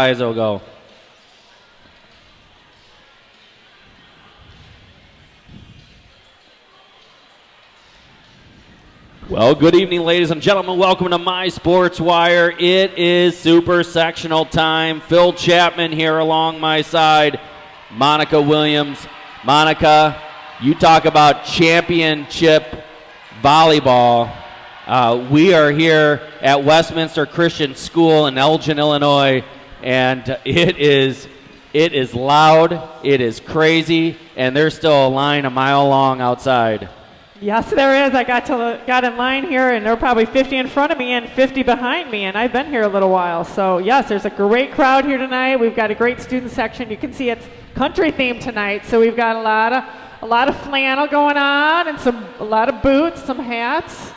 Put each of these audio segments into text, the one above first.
Eyes will go. Well, good evening, ladies and gentlemen. Welcome to My Sports Wire. It is super sectional time. Phil Chapman here along my side. Monica Williams. Monica, you talk about championship volleyball. We are here at Westminster Christian School in Elgin, Illinois, and it is loud, it is crazy, and there's still a line a mile long outside. Yes, there is. I got in line here, and there were probably 50 in front of me and 50 behind me, and I've been here a little while. So, yes, there's a great crowd here tonight. We've got a great student section. You can see it's country themed tonight, so we've got a lot of flannel going on and a lot of boots, some hats.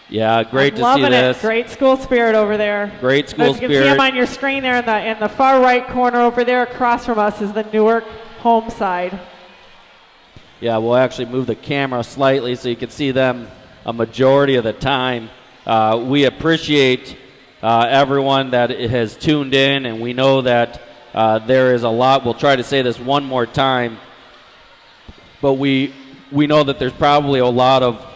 Yeah, great to see loving this. It. Great school spirit over there. Great school spirit. You can see them on your screen there in the far right corner over there across from us is the Newark home side. Yeah, we'll actually move the camera slightly so you can see them a majority of the time. We appreciate everyone that has tuned in, and we know that there is a lot. We'll try to say this one more time, but we know that there's probably a lot of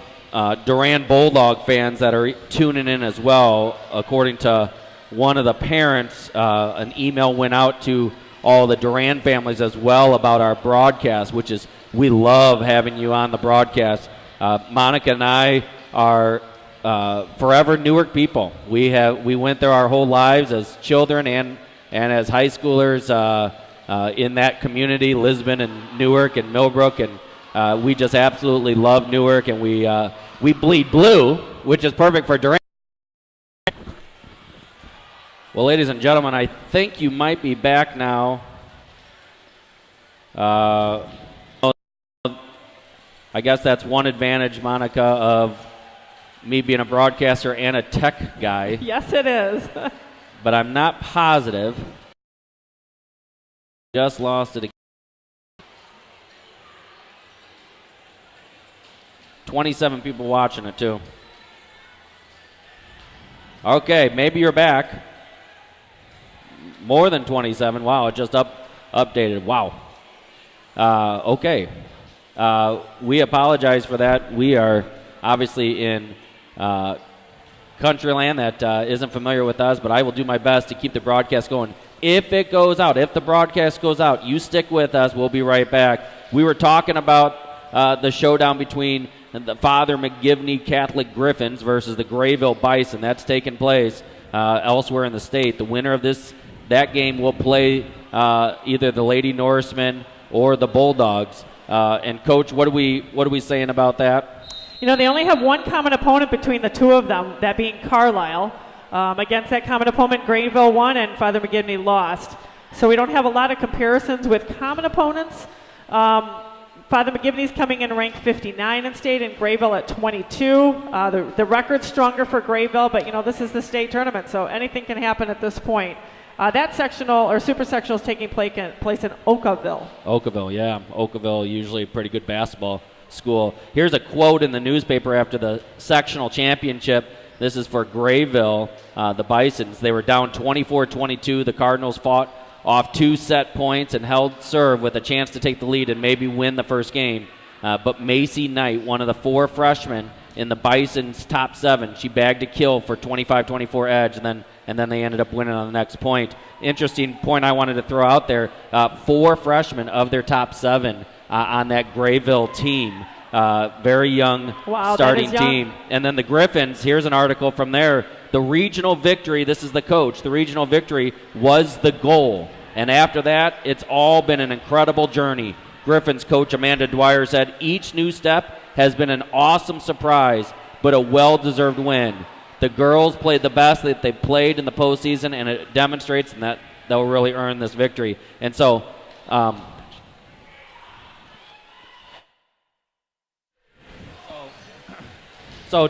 Durand Bulldog fans that are tuning in as well. According to one of the parents, an email went out to all the Durand families as well about our broadcast, which is we love having you on the broadcast. Monica and I are forever Newark people. We went there our whole lives as children and as high schoolers in that community, Lisbon and Newark and Millbrook, and we just absolutely love Newark, and we bleed blue, which is perfect for Durand. Well, ladies and gentlemen, I think you might be back now. I guess that's one advantage, Monica, of me being a broadcaster and a tech guy. Yes, it is. But I'm not positive. Just lost it again. 27 people watching it, too. Okay, maybe you're back. More than 27. Wow, it just updated. Wow. Okay. We apologize for that. We are obviously in country land that isn't familiar with us, but I will do my best to keep the broadcast going. If it goes out, if the broadcast goes out, you stick with us. We'll be right back. We were talking about the showdown between the Father McGivney Catholic Griffins versus the Grayville Bison. That's taking place elsewhere in the state. The winner of that game will play either the Lady Norsemen or the Bulldogs. And Coach, what are we saying about that? You know, they only have one common opponent between the two of them, that being Carlisle. Against that common opponent, Grayville won and Father McGivney lost. So we don't have a lot of comparisons with common opponents. Father McGivney's coming in ranked 59 in state and Grayville at 22. The record's stronger for Grayville, but, you know, this is the state tournament, so anything can happen at this point. That sectional or super sectional is taking place in Oakville. Oakville, yeah. Oakville, usually a pretty good basketball school. Here's a quote in the newspaper after the sectional championship. This is for Grayville, the Bisons. They were down 24-22. The Cardinals fought off 2 set points and held serve with a chance to take the lead and maybe win the first game. But Macy Knight, one of the 4 freshmen in the Bison's top 7, she bagged a kill for 25-24 edge, and then they ended up winning on the next point. Interesting point I wanted to throw out there, 4 freshmen of their top 7 on that Grayville team. Very young starting team. And then the Griffins, here's an article from there. The regional victory, this is the coach, the regional victory was the goal. And after that, it's all been an incredible journey. Griffins coach Amanda Dwyer said, each new step has been an awesome surprise, but a well-deserved win. The girls played the best that they've played in the postseason, and it demonstrates that they'll really earn this victory. And so,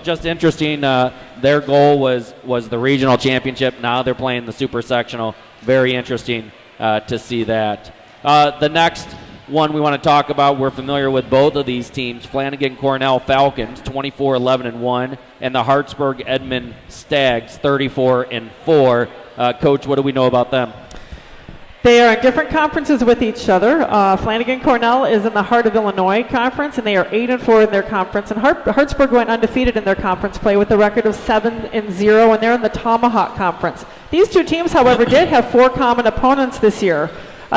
just interesting. Their goal was the regional championship. Now they're playing the super sectional. Very interesting to see that. The next one we want to talk about, we're familiar with both of these teams. Flanagan Cornell Falcons 24-11-1, and the Hartsburg Edmond Stags 34-4. Coach, what do we know about them? They are in different conferences with each other. Flanagan Cornell is in the Heart of Illinois Conference, and they are 8-4 in their conference. And Hartsburg went undefeated in their conference play with a record of 7-0, and they're in the Tomahawk Conference. These two teams, however, did have 4 common opponents this year.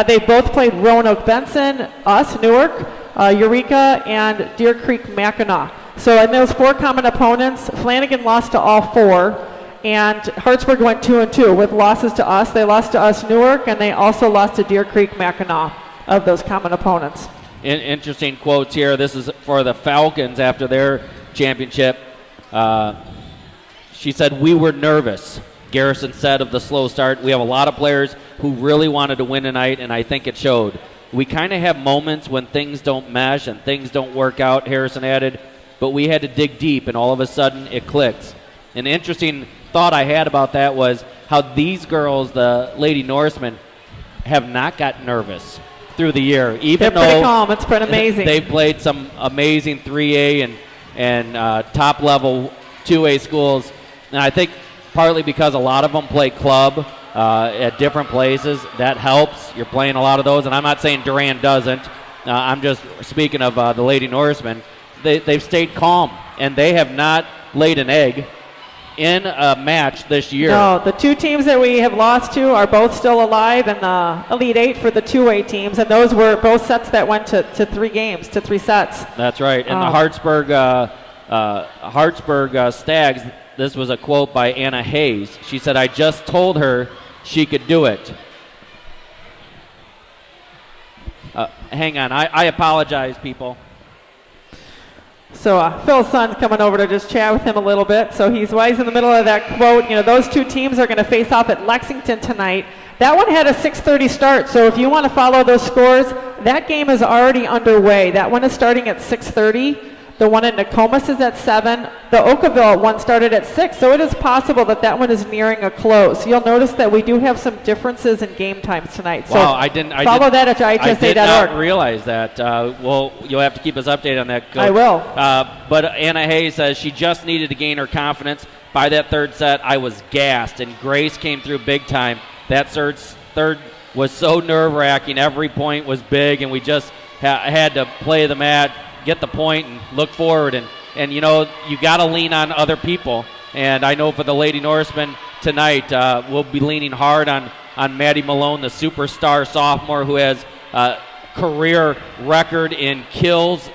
They both played Roanoke Benson, us, Newark, Eureka, and Deer Creek Mackinac. So in those 4 common opponents, Flanagan lost to all 4. And Hartsburg went 2-2 with losses to us. They lost to us, Newark, and they also lost to Deer Creek Mackinac of those common opponents. Interesting quotes here. This is for the Falcons after their championship. She said, "We were nervous." Garrison said of the slow start, "We have a lot of players who really wanted to win tonight, and I think it showed. We kind of have moments when things don't mesh and things don't work out," Harrison added, "but we had to dig deep, and all of a sudden it clicks." An interesting thought I had about that was how these girls, the Lady Norsemen, have not got nervous through the year. Even They're pretty calm. It's been amazing. They've played some amazing 3A and top-level 2A schools. And I think partly because a lot of them play club at different places. That helps. You're playing a lot of those. And I'm not saying Durand doesn't. I'm just speaking of the Lady Norsemen. They've stayed calm, and they have not laid an egg in a match this year. No, the 2 teams that we have lost to are both still alive in the Elite 8 for the 2A teams, and those were both sets that went to 3 games, to 3 sets. That's right. And the Hartsburg Stags, this was a quote by Anna Hayes. She said, "I just told her she could do it." Hang on. I apologize, people. So Phil's son's coming over to just chat with him a little bit. So he's in the middle of that quote. You know, those 2 teams are going to face off at Lexington tonight. That one had a 6:30 start. So if you want to follow those scores, that game is already underway. That one is starting at 6:30. The one in Nokomis is at 7. The Oakville one started at 6. So it is possible that that one is nearing a close. You'll notice that we do have some differences in game times tonight. So wow, follow that at ihsa.org. I did not realize that. Well, you'll have to keep us updated on that, Coach. I will. But Anna Hayes says she just needed to gain her confidence. By that 3rd set, I was gassed, and Grace came through big time. That third was so nerve-wracking. Every point was big, and we just had to play the mat, get the point, and look forward. And you know, you got to lean on other people. And I know for the Lady Norsemen tonight, we'll be leaning hard on Maddie Malone, the superstar sophomore who has a career record in kills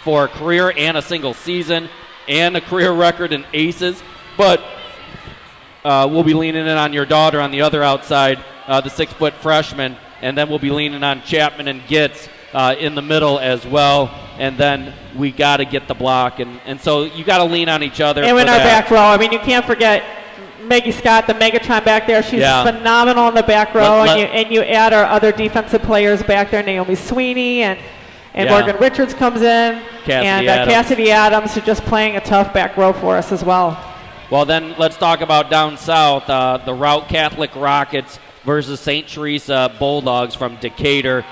for a career and a single season, and a career record in aces. But we'll be leaning in on your daughter on the other outside, the 6-foot freshman. And then we'll be leaning on Chapman and Gitz in the middle as well. And then we got to get the block. And so you got to lean on each other. And in our back row, I mean, you can't forget Maggie Scott, the Megatron back there. She's phenomenal in the back row. And you add our other defensive players back there, Naomi Sweeney and Morgan Richards comes in. Cassidy Adams, who's just playing a tough back row for us as well. Well, then let's talk about down south, the Route Catholic Rockets versus St. Teresa Bulldogs from Decatur.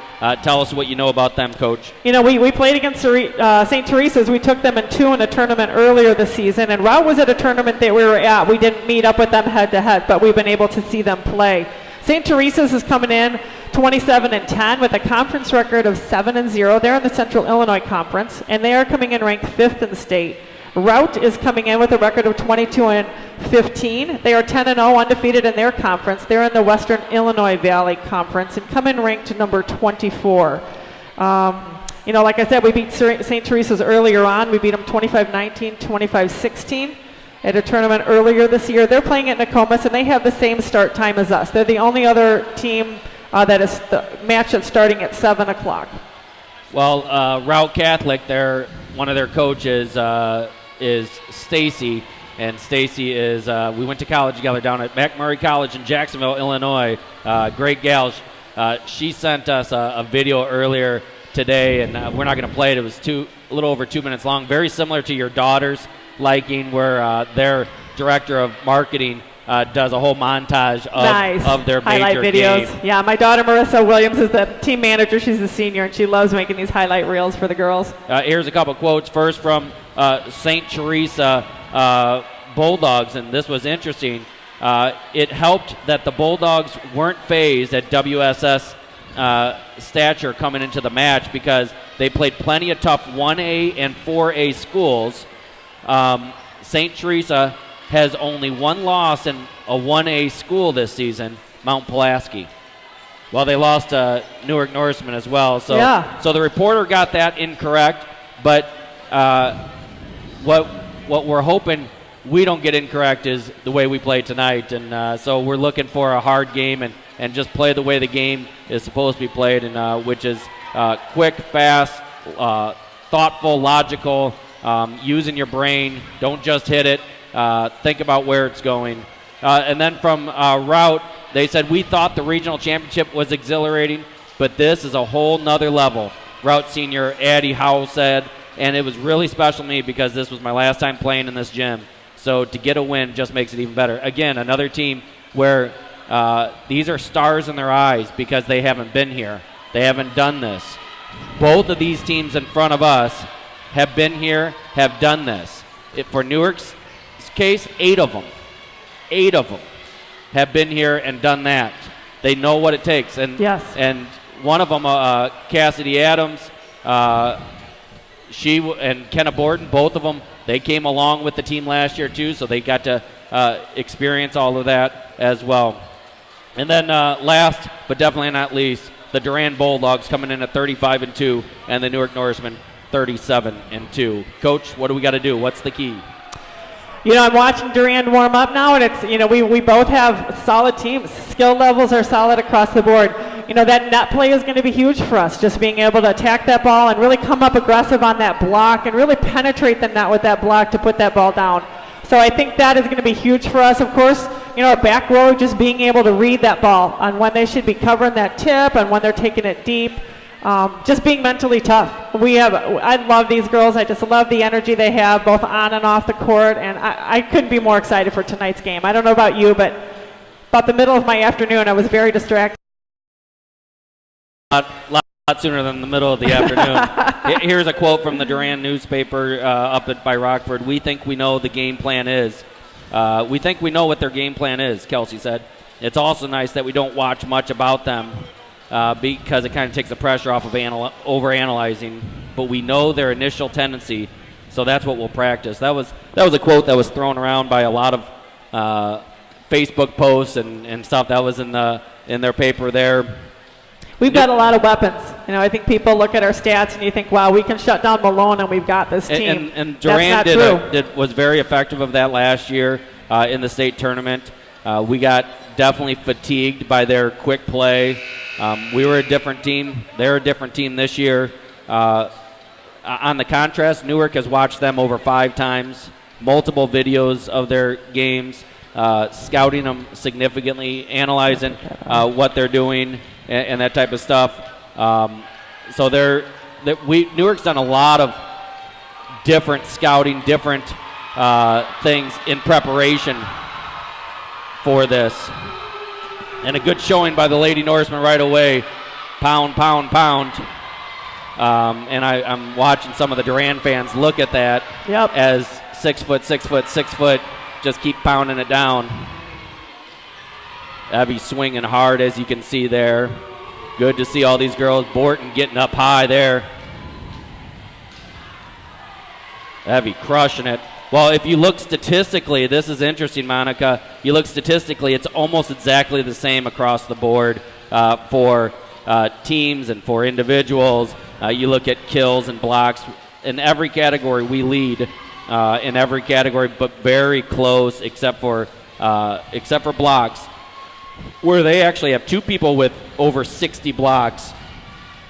Tell us what you know about them, Coach. You know, we played against St. Teresa's. We took them in 2 in a tournament earlier this season, and Route was at a tournament that we were at. We didn't meet up with them head-to-head, but we've been able to see them play. St. Teresa's is coming in 27-10 with a conference record of 7-0. They're in the Central Illinois Conference, and they are coming in ranked 5th in the state. Route is coming in with a record of 22-15. They are 10-0 undefeated in their conference. They're in the Western Illinois Valley Conference and come in ranked number 24. You know, like I said, we beat St. Teresa's earlier on. We beat them 25-19, 25-16 at a tournament earlier this year. They're playing at Nokomis, and they have the same start time as us. They're the only other team that is the match that's starting at 7 o'clock. Well, Route Catholic, one of their coaches is Stacy, and Stacy is we went to college together down at McMurray College in Jacksonville, Illinois. Great gal. She sent us a video earlier today, and we're not going to play it. It was a little over 2 minutes long. Very similar to your daughter's liking, where their director of marketing does a whole montage of their highlight major videos. game. Yeah, my daughter Marissa Williams is the team manager. She's a senior, and she loves making these highlight reels for the girls. Here's a couple quotes. First from St. Teresa Bulldogs, and this was interesting. it helped that the Bulldogs weren't phased at WSS stature coming into the match because they played plenty of tough 1A and 4A schools. St. Teresa has only one loss in a 1A school this season, Mount Pulaski. Well, they lost to Newark Norseman as well. So, so the reporter got that incorrect. But what we're hoping we don't get incorrect is the way we play tonight. And so we're looking for a hard game and just play the way the game is supposed to be played, and which is quick, fast, thoughtful, logical, using your brain. Don't just hit it. Think about where it's going. And then from route, they said, we thought the regional championship was exhilarating, but this is a whole nother level. Route senior Addie Howell said, and it was really special to me because this was my last time playing in this gym. So to get a win just makes it even better. Again, another team where these are stars in their eyes because they haven't been here. They haven't done this. Both of these teams in front of us have been here, have done this. For Newark's case, 8 of them have been here and done that. They know what it takes. And and one of them, Cassidy Adams, she and Kenna Borden, both of them, they came along with the team last year too, so they got to experience all of that as well. And then last, but definitely not least, the Durand Bulldogs coming in at 35-2, and the Newark Norsemen 37-2. Coach, what do we got to do? What's the key? I'm watching Durand warm up now, and it's, we both have solid teams. Skill levels are solid across the board. That net play is going to be huge for us, just being able to attack that ball and really come up aggressive on that block and really penetrate the net with that block to put that ball down. So I think that is going to be huge for us. Of course, our back row, just being able to read that ball on when they should be covering that tip and when they're taking it deep. Just being mentally tough. I love these girls. I just love the energy they have both on and off the court, and I couldn't be more excited for tonight's game. I don't know about you, but about the middle of my afternoon, I was very distracted. A lot sooner than the middle of the afternoon. Here's a quote from the Durand newspaper by Rockford. We think we know the game plan is. We think we know what their game plan is, Kelsey said. It's also nice that we don't watch much about them because it kind of takes the pressure off of overanalyzing. But we know their initial tendency, so that's what we'll practice. That was a quote that was thrown around by a lot of Facebook posts and stuff. That was in their paper there. We've got a lot of weapons. I think people look at our stats and you think, wow, we can shut down Malone and we've got this team. And Durand was very effective of that last year in the state tournament. We got definitely fatigued by their quick play. We were a different team. They're a different team this year. On the contrast, Newark has watched them over 5 times, multiple videos of their games, scouting them significantly, analyzing what they're doing, and that type of stuff. So Newark's done a lot of different scouting, different things in preparation for this. And a good showing by the Lady Norsemen right away. Pound, pound, pound. And I'm watching some of the Durand fans look at that as 6 foot, 6 foot, 6 foot, just keep pounding it down. Abby swinging hard, as you can see there. Good to see all these girls. Borton getting up high there. Abby crushing it. Well, if you look statistically, this is interesting, Monica. You look statistically, it's almost exactly the same across the board for teams and for individuals. You look at kills and blocks. In every category, we lead in every category, but very close except for blocks, where they actually have 2 people with over 60 blocks,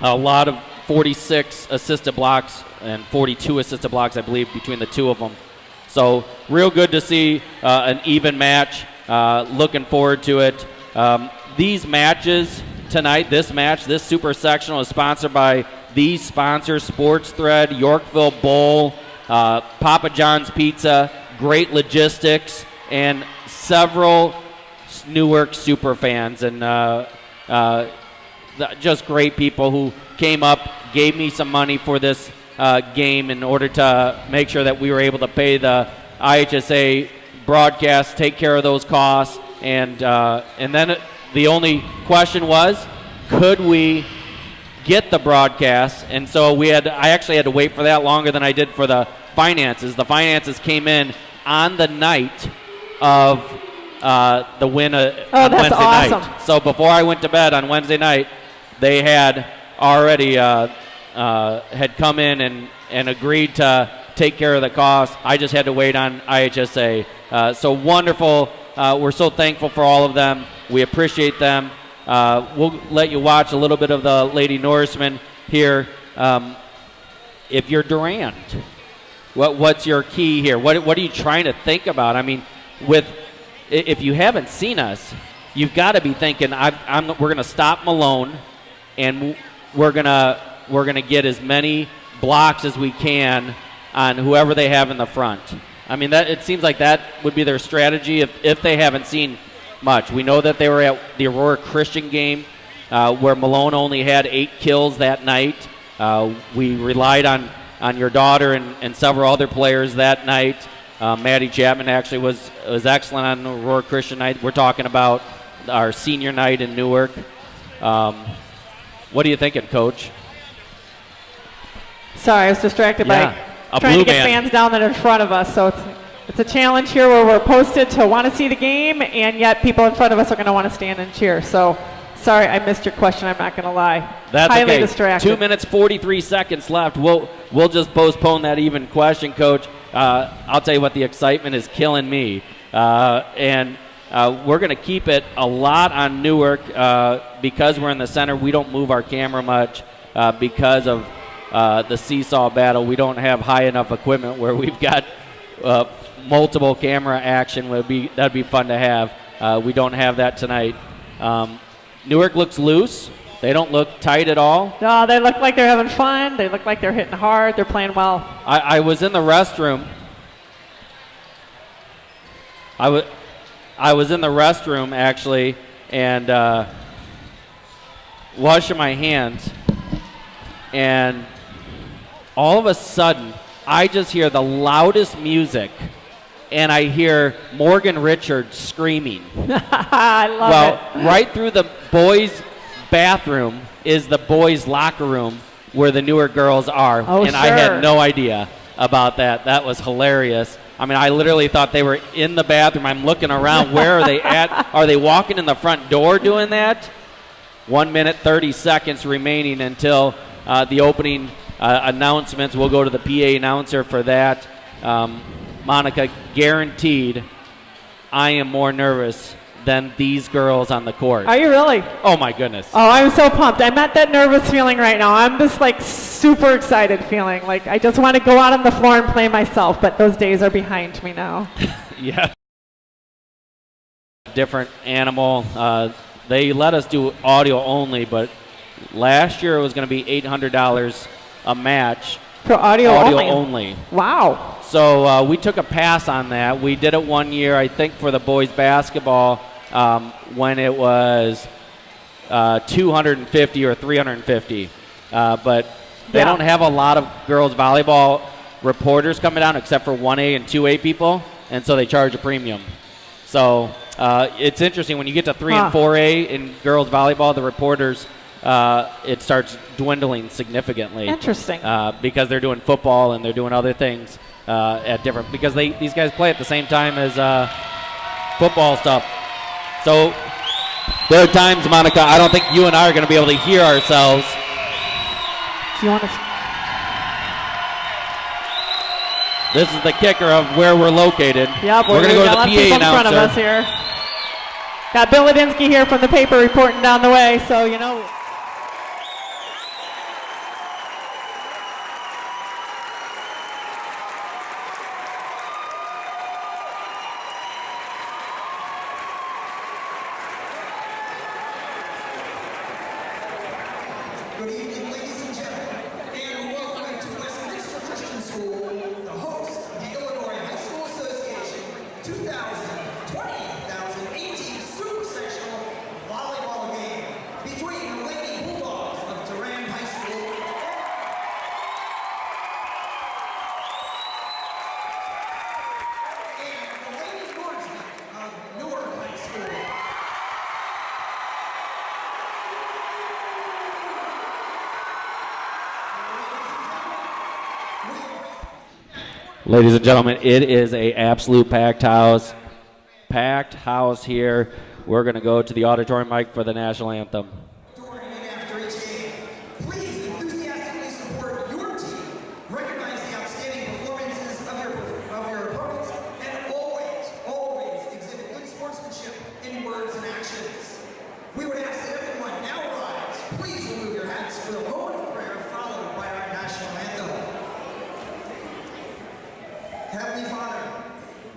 a lot of 46 assisted blocks and 42 assisted blocks, I believe, between the 2 of them. So real good to see an even match. Looking forward to it. These matches tonight, this Super Sectional is sponsored by these sponsors: Sports Thread, Yorkville Bowl, Papa John's Pizza, Great Logistics, and several Newark super fans, and just great people who came up, gave me some money for this game in order to make sure that we were able to pay the IHSA broadcast, take care of those costs, and then the only question was, could we get the broadcast? And so I actually had to wait for that longer than I did for the finances. The finances came in on the night of the win on Wednesday awesome. night. So before I went to bed on Wednesday night, they had already had come in and agreed to take care of the cost. I just had to wait on IHSA. So wonderful. We're so thankful for all of them. We appreciate them. We'll let you watch a little bit of the Lady Norseman here. If you're Durand, what's your key here? What are you trying to think about? I mean, if you haven't seen us, you've got to be thinking, we're going to stop Malone, and we're gonna get as many blocks as we can on whoever they have in the front. I mean, it seems like that would be their strategy if they haven't seen much. We know that they were at the Aurora Christian game where Malone only had 8 kills that night. We relied on your daughter and several other players that night. Maddie Chapman actually was excellent on Aurora Christian night. We're talking about our senior night in Newark. What are you thinking, Coach? Sorry, I was distracted by trying to get fans down there in front of us. So it's a challenge here where we're posted to want to see the game, and yet people in front of us are going to want to stand and cheer. So sorry, I missed your question. I'm not going to lie. That's highly okay. distracted. 2 minutes, 43 seconds left. We'll just postpone that even question, Coach. I'll tell you what, the excitement is killing me. And we're going to keep it a lot on Newark because we're in the center. We don't move our camera much because of the seesaw battle. We don't have high enough equipment where we've got multiple camera action. That'd be fun to have. We don't have that tonight. Newark looks loose. They don't look tight at all. No, they look like they're having fun. They look like they're hitting hard. They're playing well. I was in the restroom. I was in the restroom, actually, and washing my hands. And all of a sudden, I just hear the loudest music, and I hear Morgan Richards screaming. I love it. Right through the boys' bathroom is the boys' locker room where the Newark girls are. Oh, and I had no idea about that. That was hilarious. I mean, I literally thought they were in the bathroom. I'm looking around. Where are they at? Are they walking in the front door doing that? 1 minute, 30 seconds remaining until the opening announcements. We'll go to the PA announcer for that. Monica, guaranteed I am more nervous than these girls on the court. Are you really? Oh, my goodness. Oh, I'm so pumped. I'm at that nervous feeling right now. I'm just like super excited feeling. Like I just want to go out on the floor and play myself, but those days are behind me now. Yeah. Different animal. They let us do audio only, but last year it was going to be $800 a match. For audio only. Wow. So we took a pass on that. We did it 1 year, I think, for the boys basketball when it was 250 or 350. But they don't have a lot of girls volleyball reporters coming down except for 1A and 2A people, and so they charge a premium. So it's interesting when you get to 3 and 4A in girls volleyball, the reporters, it starts dwindling significantly. Interesting. Because they're doing football and they're doing other things because these guys play at the same time as football stuff. So there are times, Monica, I don't think you and I are going to be able to hear ourselves. Do you want to? This is the kicker of where we're located. Yeah, we're going to go to the PA in front of announcer. us here. Got Bill Ladinsky here from the paper reporting down the way, so you know. Good evening, ladies and gentlemen, and welcome to Westminster Christian School, the host of the Illinois High School Association 2020-2018 Super Sectional Volleyball Game between the Lady Bulldogs of Durand High School and the Lady Ladies and gentlemen, it is a absolute packed house. Packed house here. We're going to go to the auditorium mic for the national anthem. During and after each game, please enthusiastically support your team. Recognize the outstanding performances of your opponents, and always exhibit good sportsmanship in words and actions. We would ask that everyone now rise. Please remove your hats for the moment of prayer, followed by our national anthem. Heavenly Father,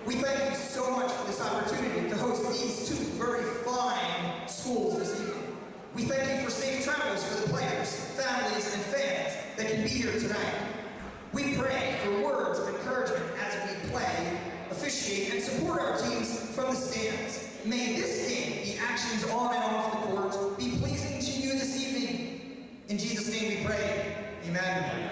we thank you so much for this opportunity to host these two very fine schools this evening. We thank you for safe travels for the players, families, and fans that can be here tonight. We pray for words of encouragement as we play, officiate, and support our teams from the stands. May this game, the actions on and off the court, be pleasing to you this evening. In Jesus' name we pray. Amen.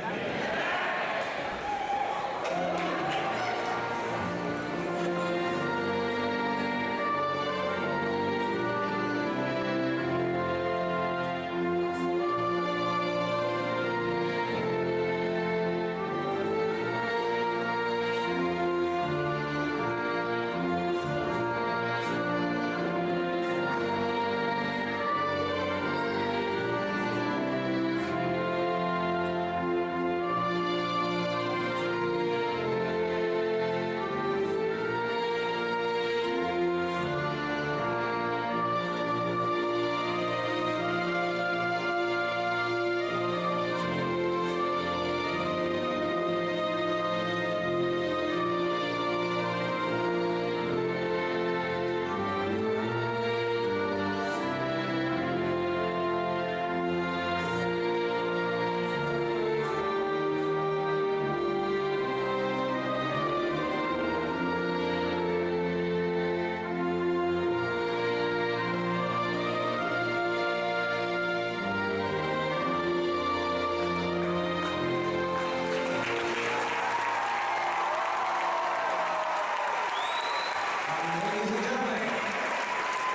Ladies and gentlemen,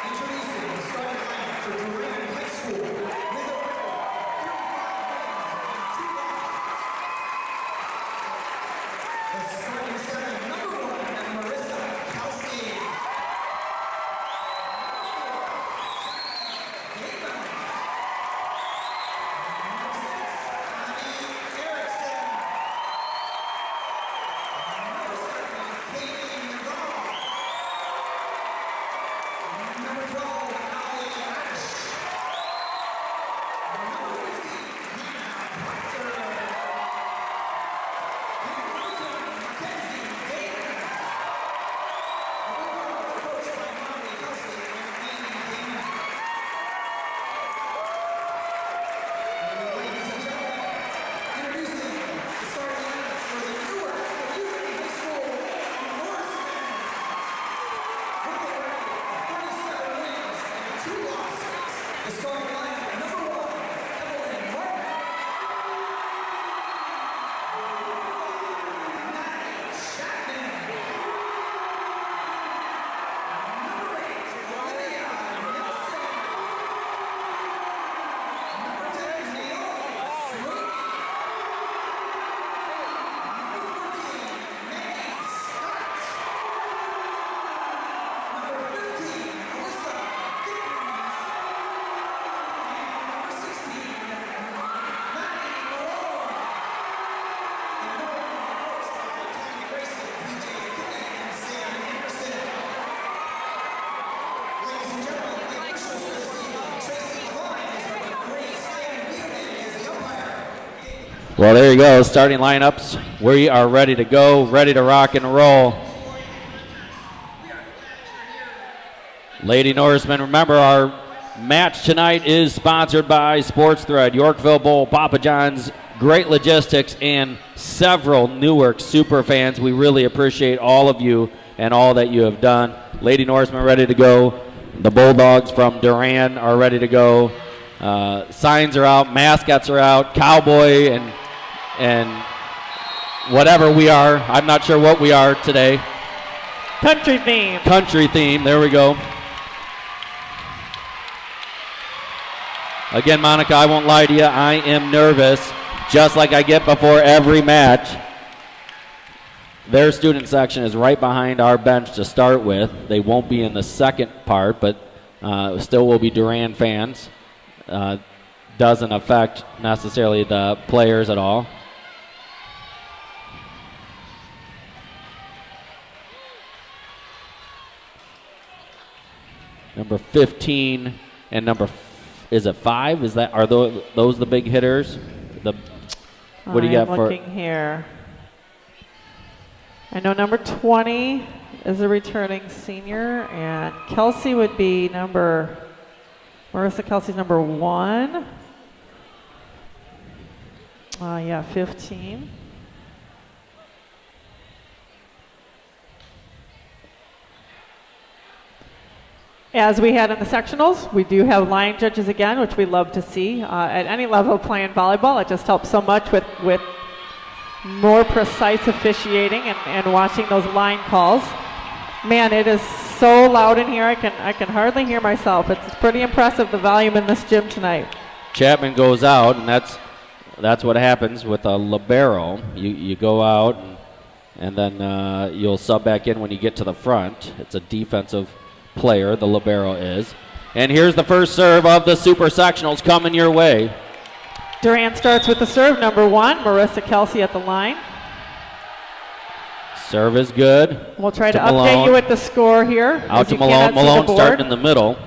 introducing the starting lineup for Durand High School with a record of 35 wins and 2 losses. The starting seven, number 1, Marissa Kalski. Number 6, Annie Erickson. Number 7, Katie McGraw. Number 12, Ali Ash. Number 15, Hannah Proctor. Number 14, Mackenzie Davis. The Bulldogs are coached by Molly Kelsey and Amy Damon. Ladies and gentlemen, introducing the starting lineup for the Newark Community High School Norsemen. With a record of 37 wins and 2 losses, the starting lineup, number 1, Evelyn Martin. Maddie Chapman. Number 8, Olivia Nelson. Number 10, Naomi Sweeney. Number 14, Maggie Scott. Number 15, Alyssa Dickens. And number 16, Maddie Malone. And number 1, coached by Tanya Grayson, PJ Kinney, and Sam Anderson. Ladies and gentlemen, the officials for this evening, Tracy Klein is our referee, Sam Wheelan is the umpire. Well, there you go. Starting lineups. We are ready to go, ready to rock and roll. Lady Norsemen, remember our match tonight is sponsored by Sports Thread, Yorkville Bowl, Papa John's, Great Logistics, and several Newark super fans. We really appreciate all of you and all that you have done. Lady Norsemen ready to go. The Bulldogs from Durand are ready to go. Signs are out, mascots are out, cowboy and whatever we are. I'm not sure what we are today. Country theme. Country theme, there we go. Again, Monica, I won't lie to you. I am nervous, just like I get before every match. Their student section is right behind our bench to start with. They won't be in the second part, but still will be Durand fans. Doesn't affect necessarily the players at all. Number 15 and is it 5? Are those the big hitters? What do you got for? Looking here. I know number 20 is a returning senior, and Kelsey would be Marissa Kelsey's number 1. Yeah, 15. As we had in the sectionals, we do have line judges again, which we love to see. At any level of playing volleyball, it just helps so much with more precise officiating and watching those line calls. Man, it is so loud in here, I can hardly hear myself. It's pretty impressive, the volume in this gym tonight. Chapman goes out, and that's what happens with a libero. You go out, and then you'll sub back in when you get to the front. It's a defensive player, the libero is. And here's the first serve of the Super Sectionals coming your way. Durand starts with the serve, number 1, Marissa Kelsey at the line. Serve is good. We'll try to update you with the score here. Out to Malone. Malone starting in the middle,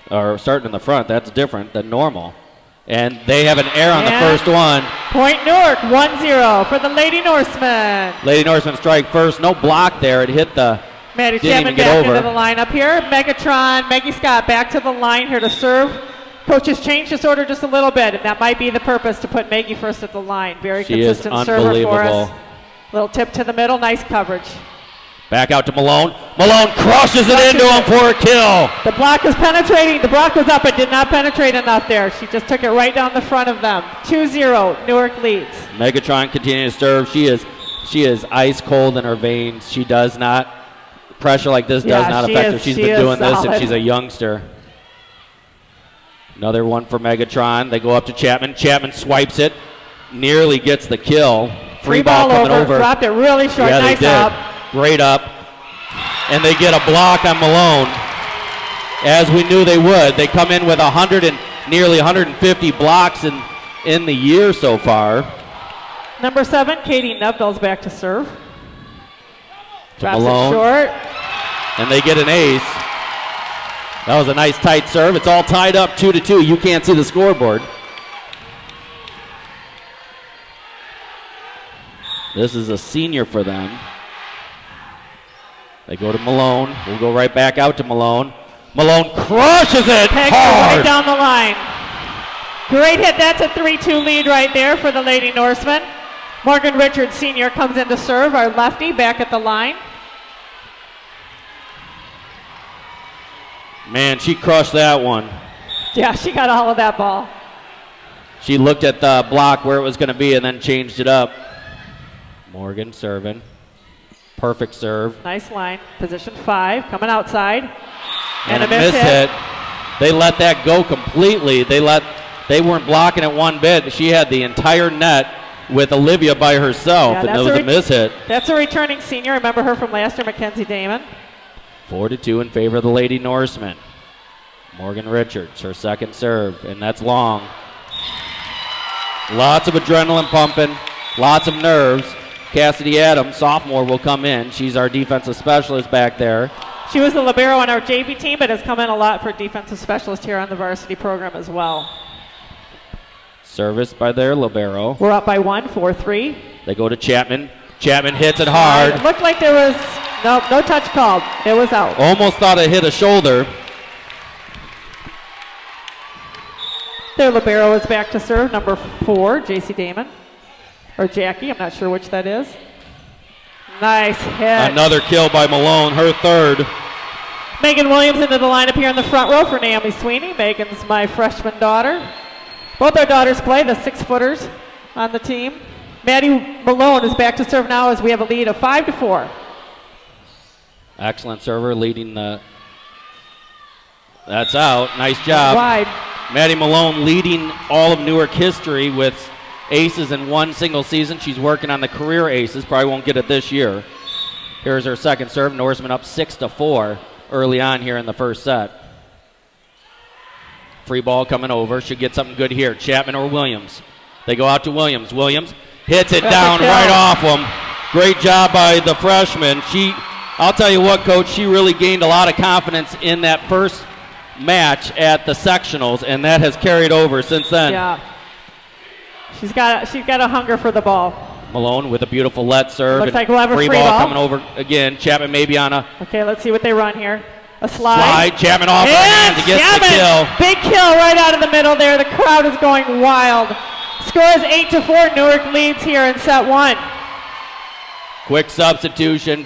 or starting in the front. That's different than normal. And they have an error on the first one. Point Newark, 1-0 for the Lady Norsemen. Lady Norsemen strike first. No block there. It hit the... Maddie Chapman back into the lineup here. Megatron, Maggie Scott back to the line here to serve. Coaches changed this order just a little bit, and that might be the purpose to put Maggie first at the line. Very consistent server for us. Little tip to the middle, nice coverage. Back out to Malone. Malone crushes it into him for a kill. The block is penetrating. The block was up, but did not penetrate enough there. She just took it right down the front of them. 2-0, Newark leads. Megatron continues to serve. She is ice cold in her veins. She does not... Pressure like this does not affect her. She's been doing this since she's a youngster. Another one for Megatron. They go up to Chapman. Chapman swipes it. Nearly gets the kill. Free ball coming over. Dropped it really short. Yeah, nice they did. up. Great up. And they get a block on Malone, as we knew they would. They come in with nearly 150 blocks in the year so far. Number 7, Katie Neville's back to serve. Drops Malone. it short. And they get an ace. That was a nice tight serve. It's all tied up 2-2. You can't see the scoreboard. This is a senior for them. They go to Malone. We'll go right back out to Malone. Malone crushes it hard. Right down the line. Great hit. That's a 3-2 lead right there for the Lady Norsemen. Morgan Richards Sr. comes in to serve, our lefty, back at the line. Man, she crushed that one. Yeah, she got all of that ball. She looked at the block where it was going to be and then changed it up. Morgan serving. Perfect serve. Nice line. Position 5, coming outside. And a miss hit. They let that go completely. They weren't blocking it one bit. She had the entire net with Olivia by herself, and it was a miss hit. That's a returning senior. I remember her from last year, Mackenzie Damon. 4-2 in favor of the Lady Norsemen. Morgan Richards, her second serve, and that's long. Lots of adrenaline pumping, lots of nerves. Cassidy Adams, sophomore, will come in. She's our defensive specialist back there. She was the libero on our JV team, but has come in a lot for defensive specialist here on the varsity program as well. Service by their libero. We're up by 1, 4-3. They go to Chapman. Chapman hits it hard. It looked like there was no touch called. It was out. Almost thought it hit a shoulder. Their libero is back to serve, number 4, JC Damon. Or Jackie, I'm not sure which that is. Nice hit. Another kill by Malone, her third. Megan Williams into the lineup here in the front row for Naomi Sweeney. Megan's my freshman daughter. Both our daughters play, the 6-footers on the team. Maddie Malone is back to serve now as we have a lead of 5-4. Excellent server leading the... That's out. Nice job. Wide. Maddie Malone leading all of Newark history with aces in one single season. She's working on the career aces. Probably won't get it this year. Here's her second serve. Norseman up 6-4 early on here in the first set. Free ball coming over. Should get something good here. Chapman or Williams. They go out to Williams. Williams hits it down right off him. Great job by the freshman. I'll tell you what, Coach, she really gained a lot of confidence in that first match at the sectionals, and that has carried over since then. Yeah. She's got a hunger for the ball. Malone with a beautiful let serve. Looks like we'll have a free free ball ball coming over again. Chapman maybe on a Okay, let's see what they run here. A slide. Chapman off her hands and gets the kill. Big kill right out of the middle there. The crowd is going wild. Score is 8-4. Newark leads here in set 1. Quick substitution.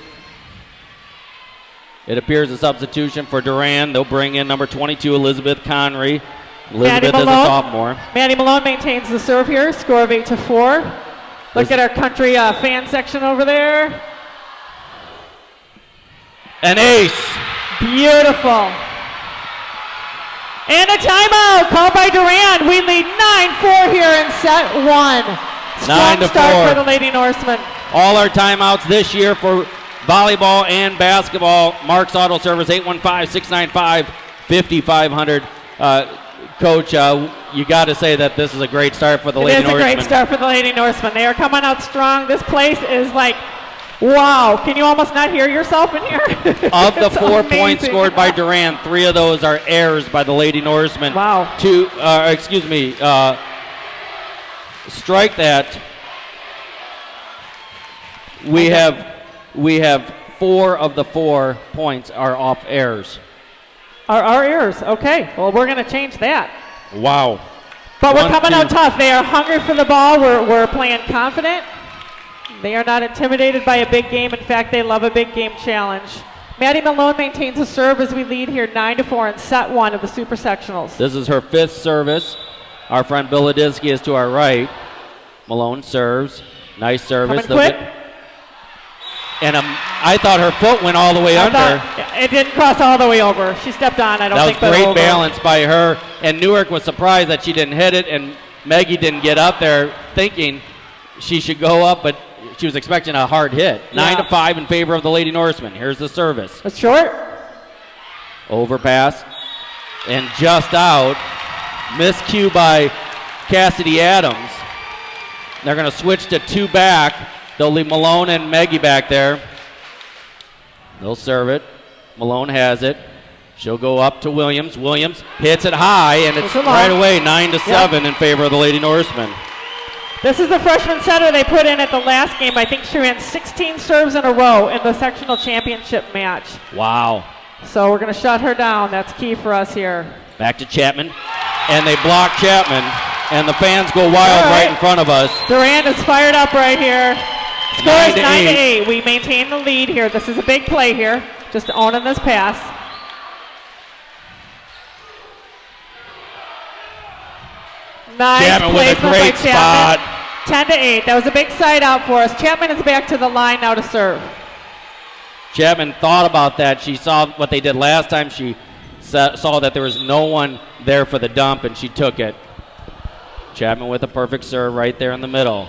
It appears a substitution for Durand. They'll bring in number 22, Elizabeth Connery. Elizabeth is a sophomore. Maddie Malone maintains the serve here. Score of 8-4. Look at our country fan section over there. An ace. Beautiful. And a timeout called by Durand. We lead 9-4 here in set 1. Strong start for the Lady Norsemen. All our timeouts this year for volleyball and basketball. Mark's Auto Service 815-695-5500. Coach, you got to say that this is a great start for the Lady Norsemen. It is a great start for the Lady Norsemen. They are coming out strong. This place is like, wow. Can you almost not hear yourself in here? Of the 4 points scored by Durand, 3 of those are errors by the Lady Norsemen. Wow. Strike that. We have 4 of the 4 points are off errors. Our errors. Okay. Well, we're going to change that. Wow. But we're coming out tough. They are hungry for the ball. We're playing confident. They are not intimidated by a big game. In fact, they love a big game challenge. Maddie Malone maintains a serve as we lead here 9-4 in set 1 of the Super Sectionals. This is her 5th service. Our friend Biladinsky is to our right. Malone serves. Nice service. Coming quick. And I thought her foot went all the way under. It didn't cross all the way over. She stepped on, I don't think. That was great balance by her. And Newark was surprised that she didn't hit it, and Maggie didn't get up there thinking she should go up, but she was expecting a hard hit. 9-5 in favor of the Lady Norsemen. Here's the service. It's short. Overpass. And just out. Miscue by Cassidy Adams. They're going to switch to 2 back. They'll leave Malone and Maggie back there. They'll serve it. Malone has it. She'll go up to Williams. Williams hits it high, and it's right away 9-7 in favor of the Lady Norsemen. This is the freshman setter they put in at the last game. I think she ran 16 serves in a row in the sectional championship match. Wow. So we're going to shut her down. That's key for us here. Back to Chapman, and they block Chapman, and the fans go wild right in front of us. Durand is fired up right here. Score is 9-8. We maintain the lead here. This is a big play here. Just owning this pass. Nice Chapman with a great spot. 10-8. That was a big side out for us. Chapman is back to the line now to serve. Chapman thought about that. She saw what they did last time. She saw that there was no one there for the dump, and she took it. Chapman with a perfect serve right there in the middle.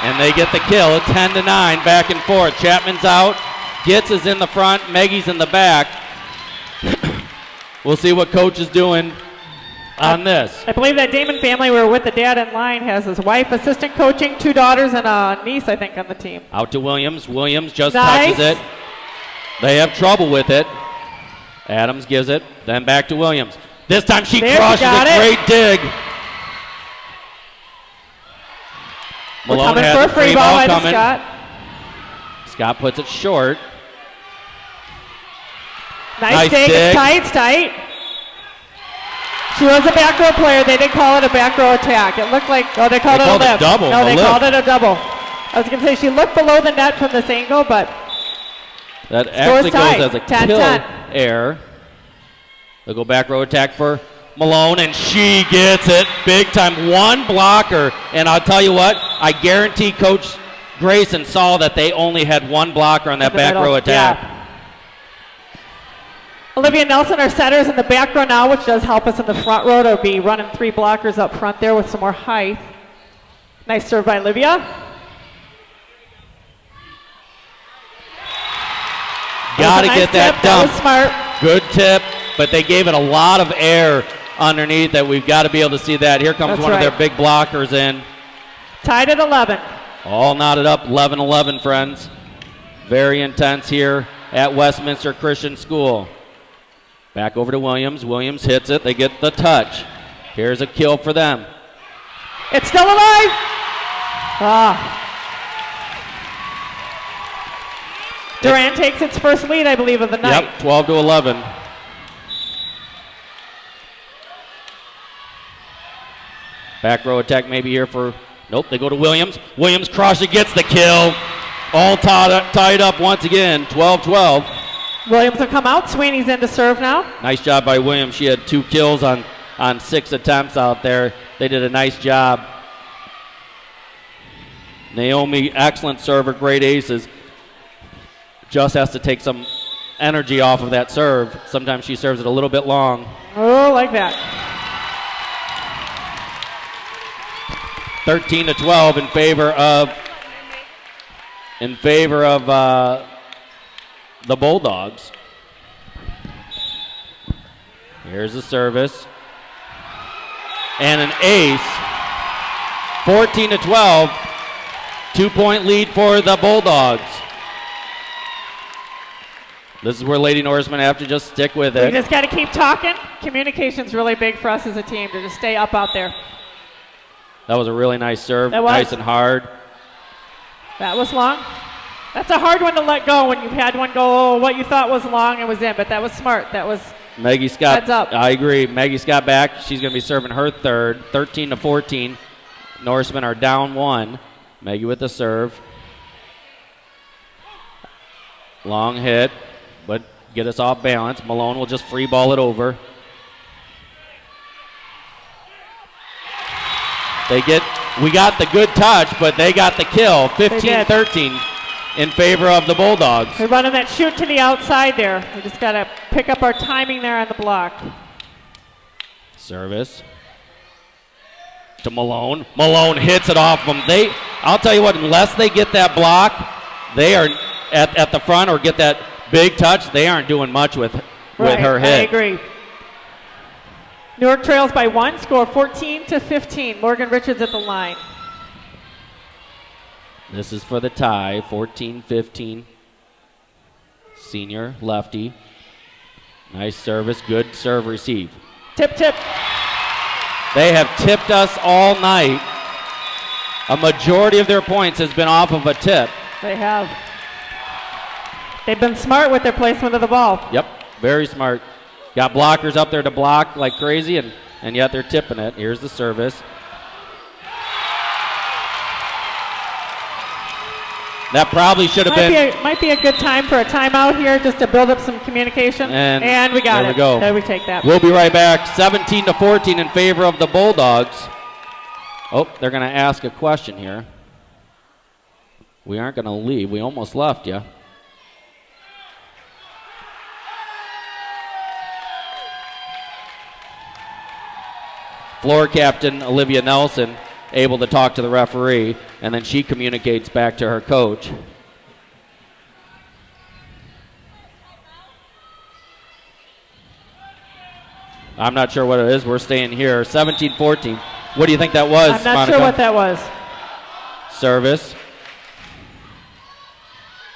And they get the kill, 10-9, back and forth. Chapman's out. Gitz is in the front. Maggie's in the back. We'll see what Coach is doing on this. I believe that Damon family were with the dad in line, has his wife assistant coaching, 2 daughters, and a niece, I think, on the team. Out to Williams. Williams just touches it. They have trouble with it. Adams gives it. Then back to Williams. This time she crushes a great dig. Malone has a free ball coming. Scott puts it short. Nice dig. It's tight. It's tight. She was a back row player. They did call it a back row attack. It looked like, they called it a lift. Double. No, they called it a double. I was going to say she looked below the net from this angle, but that actually goes as a 10-10. kill error. They'll go back row attack for Malone, and she gets it big time. 1 blocker, and I'll tell you what, I guarantee Coach Grayson saw that they only had 1 blocker on that back row attack. Yeah. Olivia Nelson, our setters in the back row now, which does help us in the front row to be running 3 blockers up front there with some more height. Nice serve by Olivia. Got to Nice get that tip. dump. That was smart. Good tip, but they gave it a lot of air underneath that. We've got to be able to see that. Here comes That's one of right. their big blockers in. Tied at 11. All knotted up, 11-11, friends. Very intense here at Westminster Christian School. Back over to Williams. Williams hits it. They get the touch. Here's a kill for them. It's still alive. Ah. Durand takes its first lead, I believe, of the night. Yep, 12-11. Back row attack maybe here for, nope, they go to Williams. Williams crosses, gets the kill. All tied up once again, 12-12. Williams will come out. Sweeney's in to serve now. Nice job by Williams. She had 2 kills on 6 attempts out there. They did a nice job. Naomi, excellent server, great aces. Just has to take some energy off of that serve. Sometimes she serves it a little bit long. Oh, like that. 13-12 in favor of the Bulldogs. Here's the service. And an ace. 14-12. 2-point lead for the Bulldogs. This is where Lady Norsemen have to just stick with it. We just got to keep talking. Communication's really big for us as a team to just stay up out there. That was a really nice serve. That was. Nice and hard. That was long. That's a hard one to let go when you've had one go, what you thought was long and was in, but that was smart. That was Maggie Scott. heads up. I agree. Maggie Scott back. She's going to be serving her third. 13-14. Norsemen are down 1. Maggie with the serve. Long hit, but get us off balance. Malone will just free ball it over. We got the good touch, but they got the kill. 15-13 in favor of the Bulldogs. They're running that shoot to the outside there. We just got to pick up our timing there on the block. Service to Malone. Malone hits it off them. I'll tell you what, unless they get that block, they are at the front or get that big touch, they aren't doing much with her hit. I agree. Newark trails by 1, score 14-15. Morgan Richards at the line. This is for the tie, 14-15. Senior lefty. Nice service, good serve receive. Tip. They have tipped us all night. A majority of their points has been off of a tip. They have. They've been smart with their placement of the ball. Yep, very smart. Got blockers up there to block like crazy, and yet they're tipping it. Here's the service. That probably should have been. Might be a good time for a timeout here just to build up some communication. And we got it. There we go. There we take that. We'll be right back. 17-14 in favor of the Bulldogs. Oh, they're going to ask a question here. We aren't going to leave. We almost left you. Floor captain Olivia Nelson able to talk to the referee, and then she communicates back to her coach. I'm not sure what it is. We're staying here. 17-14. What do you think that was, I'm not Monica? sure what that was. Service.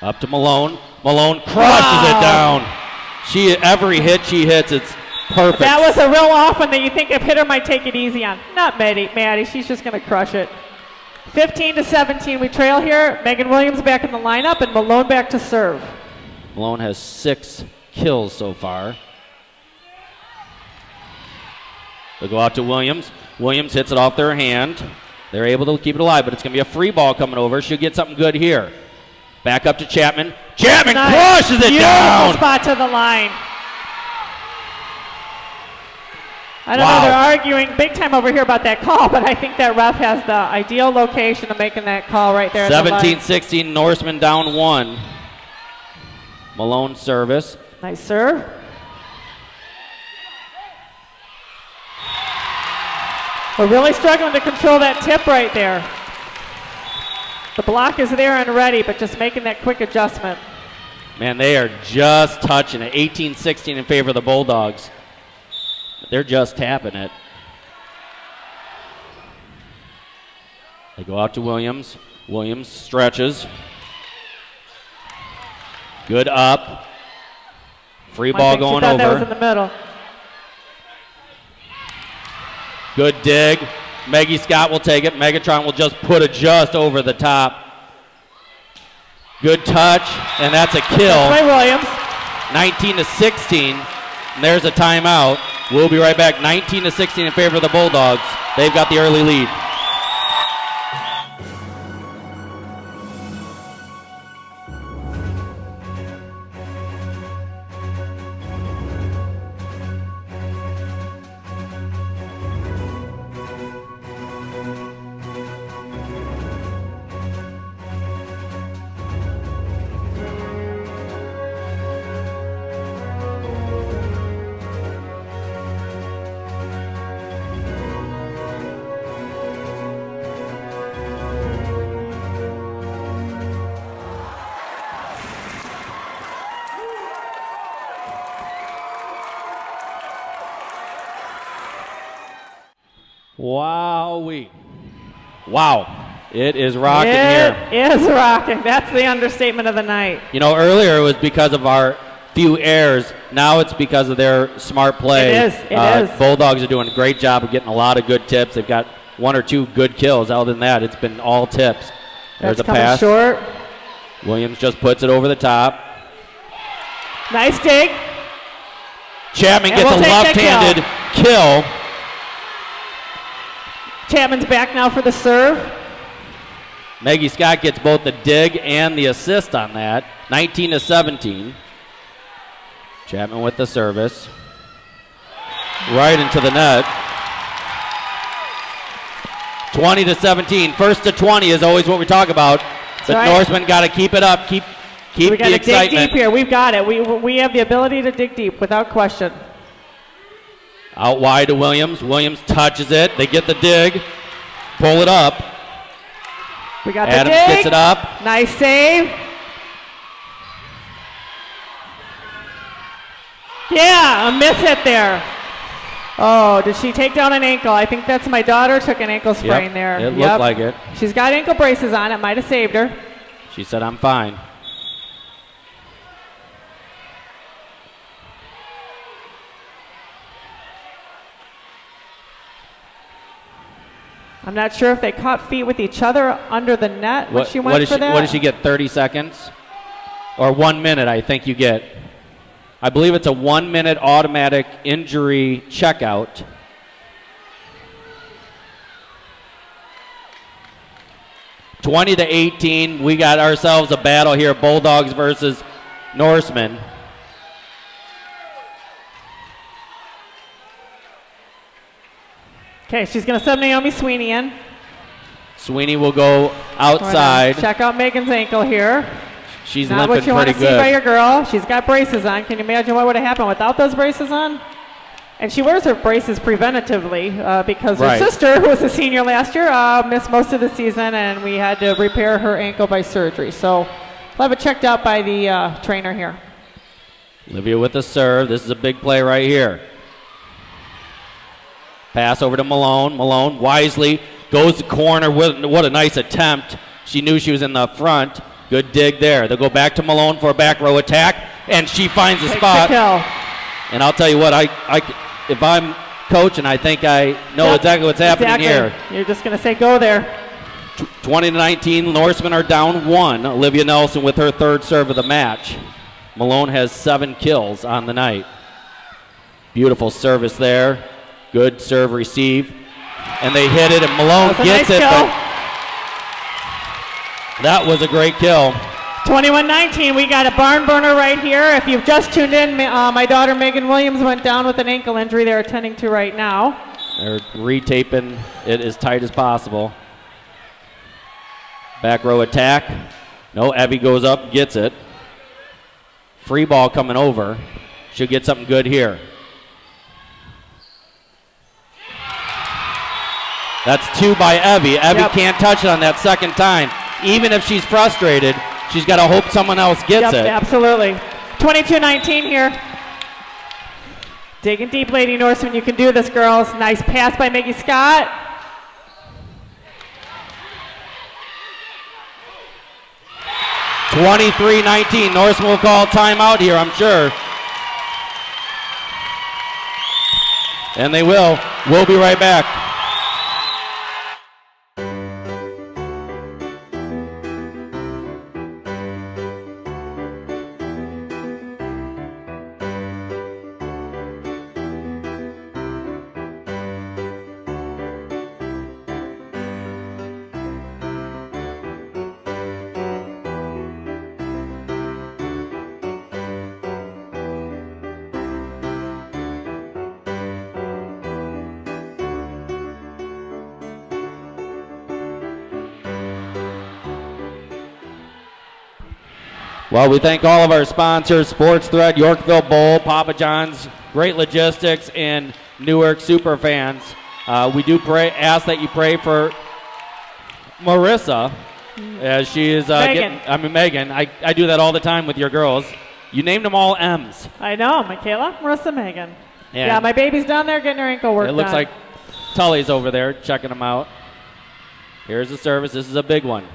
Up to Malone. Malone crushes it down. Every hit she hits, it's perfect. That was a real off one that you think a hitter might take it easy on. Not Maddie. She's just going to crush it. 15-17. We trail here. Megan Williams back in the lineup and Malone back to serve. Malone has 6 kills so far. They'll go out to Williams. Williams hits it off their hand. They're able to keep it alive, but it's going to be a free ball coming over. She'll get something good here. Back up to Chapman. Chapman crushes it down. Beautiful spot to the line. I don't know, they're arguing big time over here about that call, but I think that ref has the ideal location of making that call right there. 17-16, Norseman down 1. Malone service. Nice serve. We're really struggling to control that tip right there. The block is there and ready, but just making that quick adjustment. Man, they are just touching it. 18-16 in favor of the Bulldogs. They're just tapping it. They go out to Williams. Williams stretches. Good up. Free ball going over. That was in the middle. Good dig. Maggie Scott will take it. Megatron will just put it just over the top. Good touch, and that's a kill. By Williams. 19-16. And there's a timeout. We'll be right back. 19-16 in favor of the Bulldogs. They've got the early lead. Wowee. Wow. It is rocking here. It is rocking. That's the understatement of the night. You know, earlier it was because of our few errors. Now it's because of their smart play. It is. It is. Bulldogs are doing a great job of getting a lot of good tips. They've got 1 or 2 good kills. Other than that, it's been all tips. There's That's a pass. Short. Williams just puts it over the top. Nice dig. Chapman gets a left-handed kill. Chapman's back now for the serve. Maggie Scott gets both the dig and the assist on that. 19-17. Chapman with the service. Right into the net. 20-17. First to 20 is always what we talk about. But right. Norseman got to keep it up. Keep we the excitement. Dig deep here. We've got it. We have the ability to dig deep without question. Out wide to Williams. Williams touches it. They get the dig. Pull it up. We got Adams the dig. gets it up. Nice save. Yeah, a miss hit there. Oh, did she take down an ankle? I think that's my daughter took an ankle sprain there. It looked like it. She's got ankle braces on. It might have saved her. She said, I'm fine. I'm not sure if they caught feet with each other under the net when she went for that. What does she get, 30 seconds? Or 1 minute, I think you get. I believe it's a 1 minute automatic injury checkout. (20-18). We got ourselves a battle here. Bulldogs versus Norsemen. Okay, she's going to sub Naomi Sweeney in. Sweeney will go outside. Check out Megan's ankle here. She's Not limping pretty good. what you want to see by your girl. She's got braces on. Can you imagine what would have happened without those braces on? And she wears her braces preventatively because her sister, who was a senior last year, missed most of the season, and we had to repair her ankle by surgery. So we'll have it checked out by the trainer here. Olivia with the serve. This is a big play right here. Pass over to Malone. Malone wisely goes to corner. What a nice attempt. She knew she was in the front. Good dig there. They'll go back to Malone for a back row attack, and she finds a spot. And I'll tell you what, if I'm coaching, I think I know exactly what's happening here. You're just going to say go there. 20-19, Norsemen are down 1. Olivia Nelson with her 3rd serve of the match. Malone has 7 kills on the night. Beautiful service there. Good serve receive. And they hit it, and Malone gets it. But that was a great kill. 21-19, we got a barn burner right here. If you've just tuned in, my daughter Megan Williams went down with an ankle injury they're attending to right now. They're retaping it as tight as possible. Back row attack. No, Abby goes up, gets it. Free ball coming over. Should get something good here. That's 2 by Evie. Evie can't touch it on that second time. Even if she's frustrated, she's got to hope someone else gets it. Absolutely. 22-19 here. Digging deep, Lady Norseman. You can do this, girls. Nice pass by Maggie Scott. (23-19). Norseman will call timeout here, I'm sure. And they will. We'll be right back. Well, we thank all of our sponsors, Sports Thread, Yorkville Bowl, Papa John's, Great Logistics, and Newark Superfans. We do ask that you pray for Marissa, as she is Megan. I do that all the time with your girls. You named them all M's. I know, Michaela, Marissa, Megan. Yeah, my baby's down there getting her ankle worked on. It looks like Tully's over there checking them out. Here's the service. This is a big one.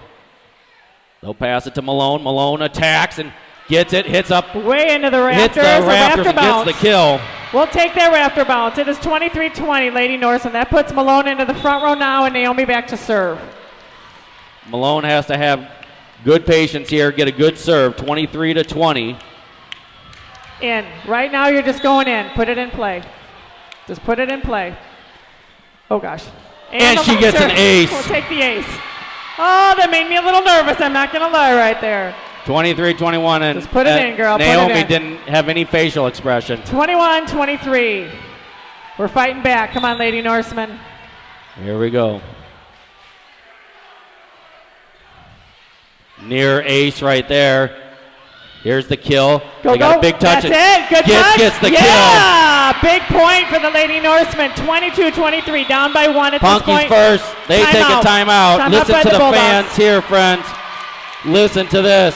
They'll pass it to Malone. Malone attacks and gets it, hits up. Way into the rafters. Hits the rafters and gets the kill. We'll take that rafter bounce. It is 23-20, Lady Norseman. That puts Malone into the front row now and Naomi back to serve. Malone has to have good patience here, get a good serve, 23-20. In. Right now you're just going in. Put it in play. Just put it in play. Oh, gosh. And she gets an ace. We'll take the ace. Oh, that made me a little nervous. I'm not going to lie right there. 23-21. And just put it in, girl. Naomi put it in. didn't have any facial expression. 21-23. We're fighting back. Come on, Lady Norseman. Here we go. Near ace right there. Here's the kill. They got a big touch. That's it. Good touch. Gets the kill. Yeah, big point for the Lady Norseman. 22-23, down by one at this point. Punky's first. They take a timeout. Listen to the fans here, friends. Listen to this.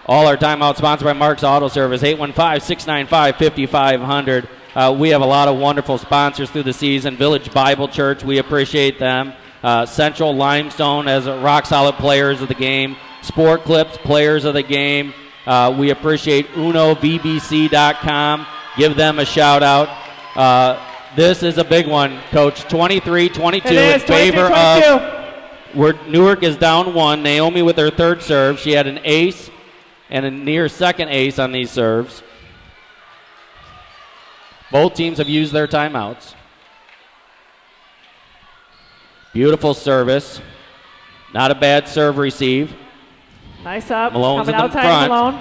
All our timeouts sponsored by Mark's Auto Service, 815-695-5500. We have a lot of wonderful sponsors through the season. Village Bible Church, we appreciate them. Central Limestone as rock-solid players of the game. Sport Clips, players of the game. We appreciate UnoVBC.com. Give them a shout-out. This is a big one, Coach. 23-22 in favor of Newark is down one. Naomi with her third serve. She had an ace and a near second ace on these serves. Both teams have used their timeouts. Beautiful service. Not a bad serve receive. Nice up. Malone's coming in the outside front. Malone.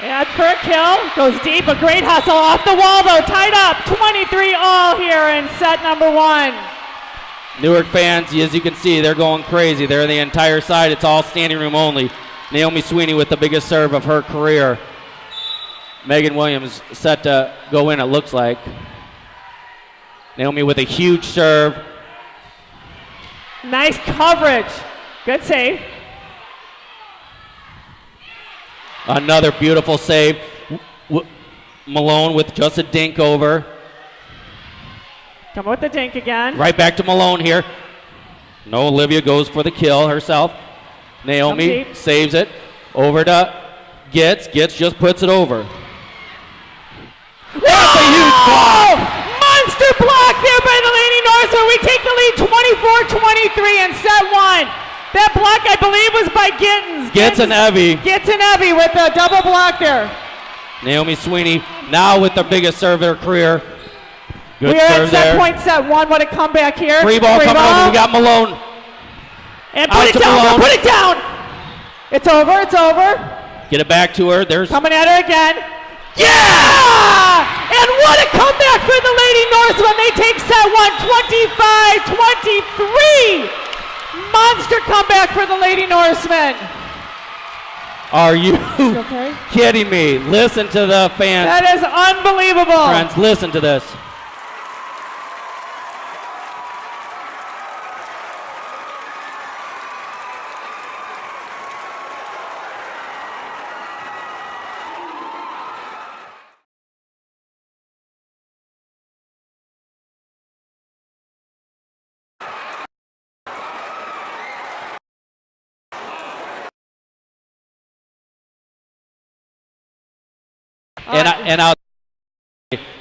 And for a kill. Goes deep. A great hustle off the wall, though. Tied up. 23 all here in set number one. Newark fans, as you can see, they're going crazy. They're the entire side. It's all standing room only. Naomi Sweeney with the biggest serve of her career. Megan Williams set to go in, it looks like. Naomi with a huge serve. Nice coverage. Good save. Another beautiful save. Malone with just a dink over. Come with the dink again. Right back to Malone here. No, Olivia goes for the kill herself. Naomi saves it. Over to Gitz. Gitz just puts it over. That's a huge block. Monster block there by the Lady Norseman. We take the lead 24-23 in set one. That block, I believe, was by Gittens. Gitz and Evie. Gitz and Evie with a double block there. Naomi Sweeney now with the biggest serve of her career. Good we are serve at set there. point set one. What a comeback here. Free ball coming over. We got Malone. And put it down. Malone. Put it down. It's over. It's over. Get it back to her. There's coming at her again. Yeah! And what a comeback for the Lady Norseman. They take set one, 25-23. Monster comeback for the Lady Norsemen. Are you Okay? kidding me? Listen to the fans. That is unbelievable. Friends, listen to this.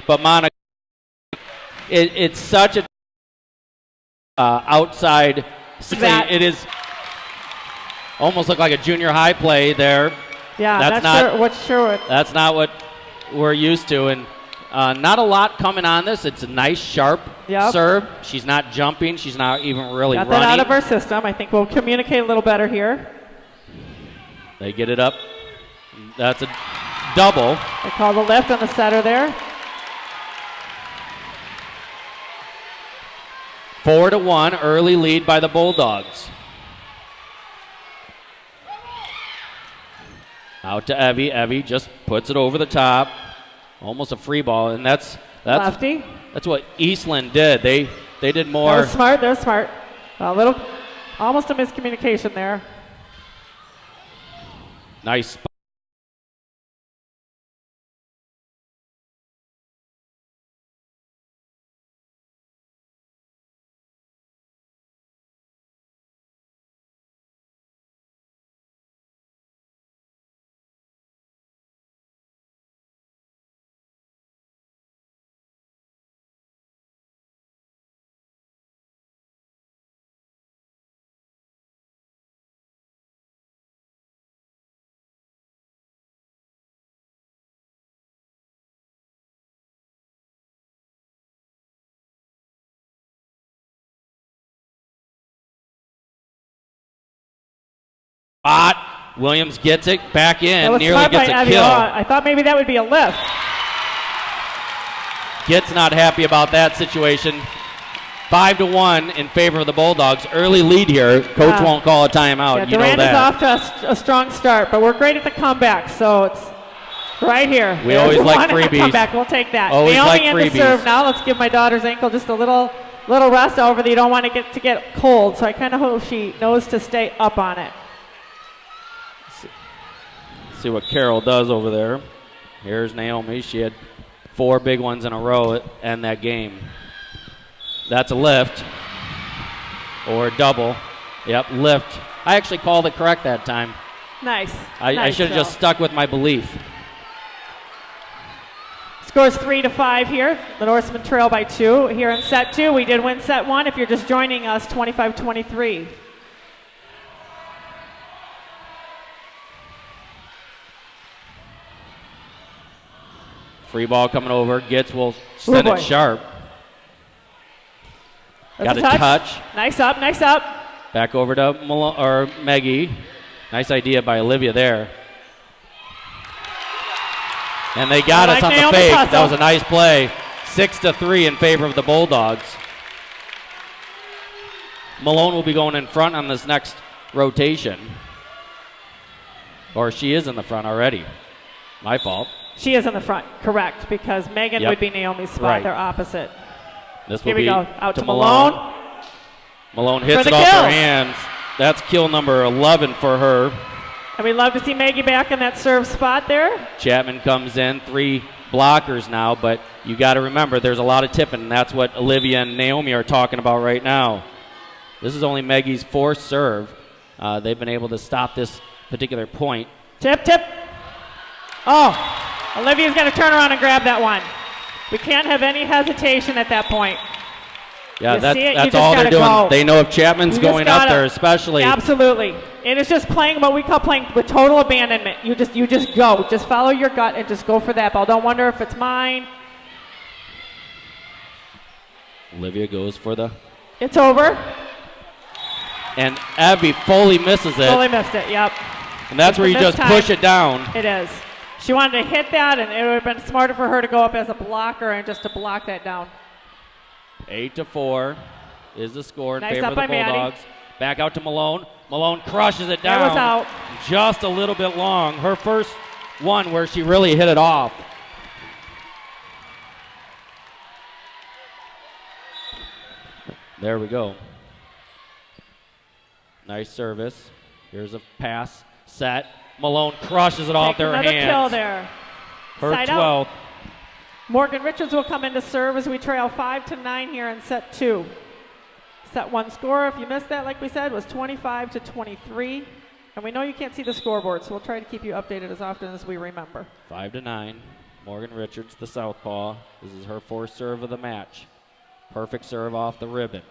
But Monica, it's such a outside. It is almost look like a junior high play there. Yeah, that's not what we're used to, and not a lot coming on this. It's a nice sharp serve. She's not jumping. She's not even really got running. That out of our system. I think we'll communicate a little better here. They get it up. That's a double. They call the lift on the setter there. 4-1, early lead by the Bulldogs. Out to Evie. Evie just puts it over the top. Almost a free ball, and that's Lefty. That's what Eastland did. They did more. They're smart. They're smart. Almost a miscommunication there. Nice spot. Williams gets it back in, nearly gets a kill. I thought maybe that would be a lift. Gets not happy about that situation. 5-1 in favor of the Bulldogs. Early lead here. Coach won't call a timeout. Yeah, you know Durand that. is off to a strong start, but we're great at the comeback, so it's right here. We always like freebies. Comeback, we'll take that. Always Naomi like in freebies. the serve now. Let's give my daughter's ankle just a little rest over that you don't want to get cold, so I kind of hope she knows to stay up on it. See what Carol does over there. Here's Naomi. She had 4 big ones in a row to end that game. That's a lift or a double. Yep, lift. I actually called it correct that time. Nice. I should have just stuck with my belief. Scores 3-5 here. The Norsemen trail by 2 here in set 2. We did win set 1. If you're just joining us, 25-23. Free ball coming over. Gitz will send it sharp. Got a touch. Nice up, nice up. Back over to Maggie. Nice idea by Olivia there. And they got us on the fake. That was a nice play. 6-3 in favor of the Bulldogs. Malone will be going in front on this next rotation. Or she is in the front already. My fault. She is in the front, correct, because Megan would be Naomi's spot. Right. They're opposite. This will Here we be go. Out to Malone. Malone hits it off her hands. That's kill number 11 for her. And we love to see Maggie back in that serve spot there. Chapman comes in, 3 blockers now, but you got to remember there's a lot of tipping, and that's what Olivia and Naomi are talking about right now. This is only Maggie's 4th serve. They've been able to stop this particular point. Tip. Oh. Olivia's going to turn around and grab that one. We can't have any hesitation at that point. Yeah, that's all they're doing. Go. They know if Chapman's going up there, especially. Absolutely. It is just playing what we call playing with total abandonment. You just go. Just follow your gut and just go for that ball. Don't wonder if it's mine. Olivia goes for the. It's over. And Abby fully misses it. Fully missed it, yep. And that's where you just push it down. It is. She wanted to hit that, and it would have been smarter for her to go up as a blocker and just to block that down. 8-4 is the score in Nice favor up of the by Bulldogs. Back out to Malone. Malone crushes it down. That was out. Just a little bit long. Her first one where she really hit it off. There we go. Nice service. Here's a pass. Set. Malone crushes it off their another hands. Kill there. Her Side 12th. out. Morgan Richards will come in to serve as we trail 5-9 here in set 2. Set 1 score, if you missed that, like we said, was 25-23. And we know you can't see the scoreboard, so we'll try to keep you updated as often as we remember. 5-9. Morgan Richards, the southpaw. This is her 4th serve of the match. Perfect serve off the ribbon.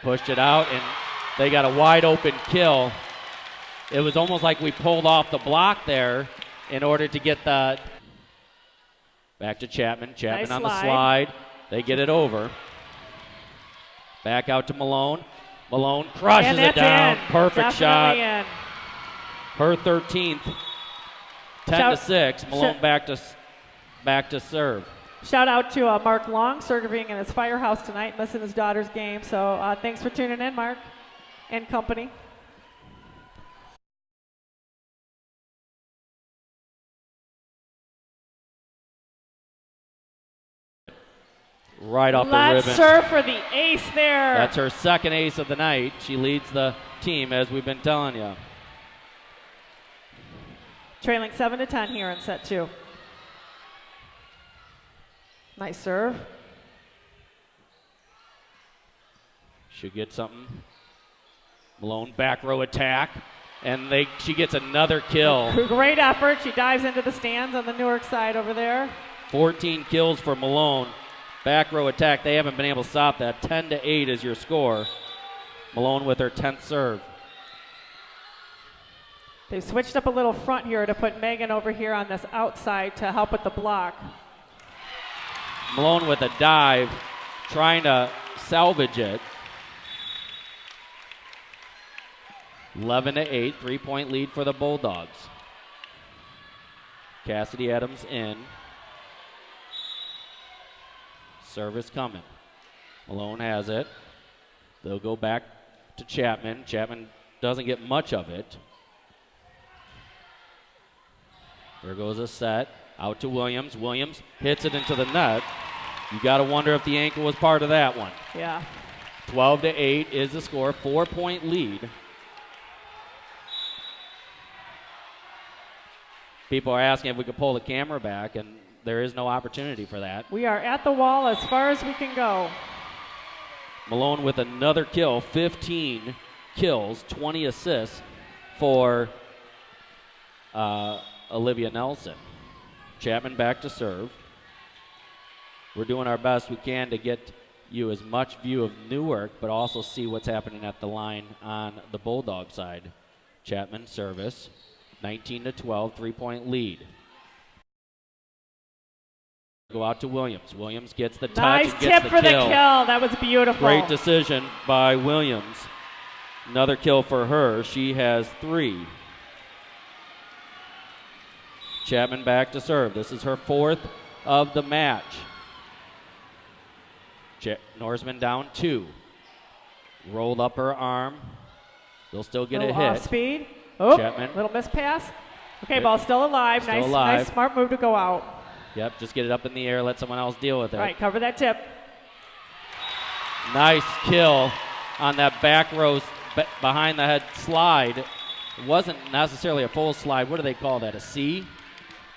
Pushed it out, and they got a wide open kill. It was almost like we pulled off the block there in order to get the... Back to Chapman. Chapman Nice on the slide. They get it over. Back out to Malone. Malone crushes it down. In. Perfect Definitely shot. In. Her 13th. 10-6. Malone back to serve. Shout out to Mark Long, serving in his firehouse tonight, missing his daughter's game. So thanks for tuning in, Mark and company. Right off the ribbon. Let's serve for the ace there. That's her 2nd ace of the night. She leads the team, as we've been telling you. Trailing 7-10 here in set 2. Nice serve. Should get something. Malone back row attack, and she gets another kill. Great effort. She dives into the stands on the Newark side over there. 14 kills for Malone. Back row attack. They haven't been able to stop that. 10-8 is your score. Malone with her 10th serve. They've switched up a little front here to put Megan over here on this outside to help with the block. Malone with a dive, trying to salvage it. 11-8, 3-point lead for the Bulldogs. Cassidy Adams in. Service coming. Malone has it. They'll go back to Chapman. Chapman doesn't get much of it. There goes a set. Out to Williams. Williams hits it into the net. You got to wonder if the ankle was part of that one. Yeah. 12-8 is the score. 4-point lead. People are asking if we could pull the camera back, and there is no opportunity for that. We are at the wall as far as we can go. Malone with another kill. 15 kills, 20 assists for Olivia Nelson. Chapman back to serve. We're doing our best we can to get you as much view of Newark, but also see what's happening at the line on the Bulldog side. Chapman service, 19-12, 3-point lead. Go out to Williams. Williams gets the touch Nice and gets tip the for kill. the kill. That was beautiful. Great decision by Williams. Another kill for her. She has 3. Chapman back to serve. This is her 4th of the match. Norsman down 2. Rolled up her arm. They'll still get a hit. Off speed. Oh, Chapman. little miss pass. Okay, ball's still alive. Still alive. Nice smart move to go out. Yep, just get it up in the air. Let someone else deal with it. All right, cover that tip. Nice kill on that back row behind the head slide. It wasn't necessarily a full slide. What do they call that? A C?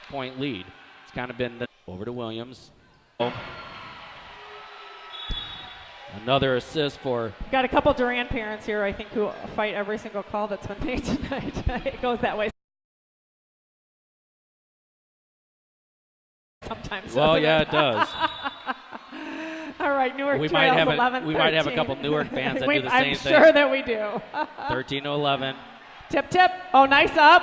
Point lead. It's kind of been over to Williams. Another assist for... Got a couple Durand parents here, I think, who fight every single call that's been made tonight. It goes that way sometimes. Well, yeah, it does. All right, Newark we trails might have 11, we might have a couple Newark fans that do the same thing. I'm sure that we do. 13-11. Tip, tip. Oh, nice up.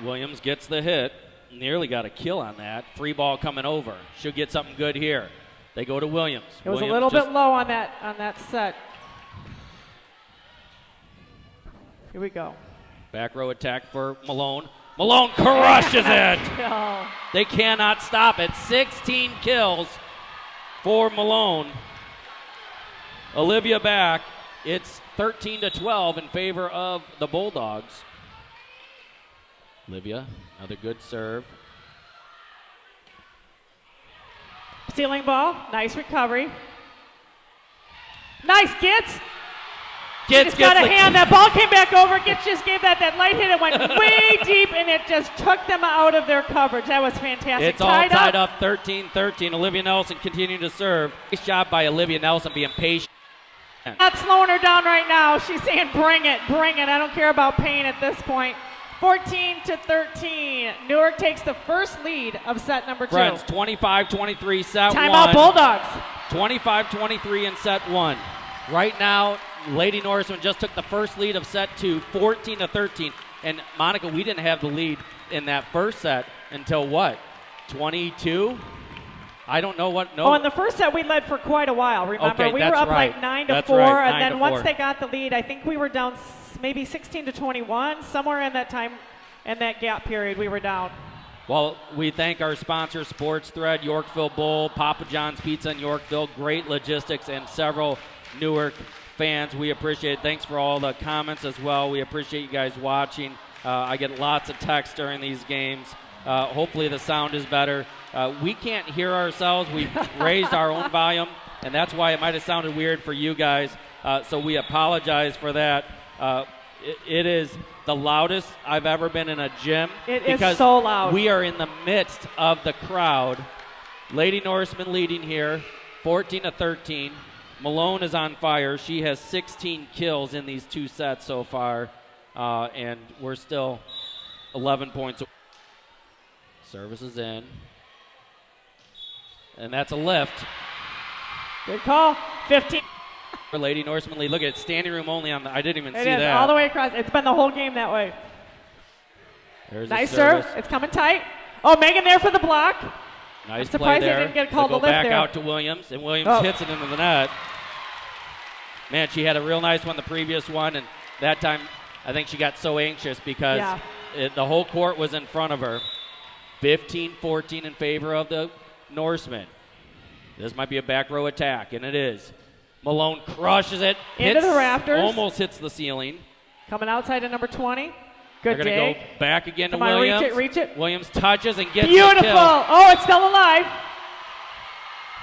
Williams gets the hit. Nearly got a kill on that. 3 ball coming over. Should get something good here. They go to Williams. It was Williams a little bit low on that set. Here we go. Back row attack for Malone. Malone crushes it. Kill. They cannot stop it. 16 kills for Malone. Olivia back. It's 13-12 in favor of the Bulldogs. Olivia, another good serve. Stealing ball, nice recovery. Nice Gitz. Gitz got a hand. That ball came back over. Gitz just gave that light hit. It went way deep, and it just took them out of their coverage. That was fantastic. It's all tied up 13-13. Olivia Nelson continuing to serve. Nice job by Olivia Nelson being patient. Not slowing her down right now. She's saying, bring it, bring it. I don't care about pain at this point. 14-13. Newark takes the first lead of set number 2. Friends, 25-23, set 1. Timeout Bulldogs. 25-23 in set 1. Right now, Lady Norseman just took the first lead of set 2, 14-13. And Monica, we didn't have the lead in that first set until what? 22? I don't know what. No. Oh, in the first set we led for quite a while. Remember, okay, we were up right. like 9-4, that's right, and then 9-4. once they got the lead, I think we were down maybe 16-21, somewhere in that time, in that gap period, we were down. Well, we thank our sponsor, Sports Thread, Yorkville Bowl, Papa John's Pizza in Yorkville, great logistics, and several Newark fans. We appreciate it. Thanks for all the comments as well. We appreciate you guys watching. I get lots of texts during these games. Hopefully the sound is better. We can't hear ourselves. We've raised our own volume, and that's why it might have sounded weird for you guys. So we apologize for that. It is the loudest I've ever been in a gym. It is so loud. We are in the midst of the crowd. Lady Norseman leading here, 14-13. Malone is on fire. She has 16 kills in these 2 sets so far, and we're still 11 points away. Service is in. And that's a lift. Good call. 15. For Lady Norseman lead. Look at it, standing room only on the. I didn't even see It is that. all the way across. It's been the whole game that way. There's nice a service. serve. It's coming tight. Oh, Megan there for the block. Nice I'm surprised play there. they didn't get called They'll a go lift back there. out to Williams, and Williams hits it into the net. Man, she had a real nice one the previous one, and that time I think she got so anxious because the whole court was in front of her. 15-14 in favor of the Norsemen. This might be a back row attack, and it is. Malone crushes it. Into the rafters. Almost hits the ceiling. Coming outside to number 20. Good They're dig. going to go back again to Come on, Williams. reach it. Williams touches and gets Beautiful. the kill. Oh, it's still alive.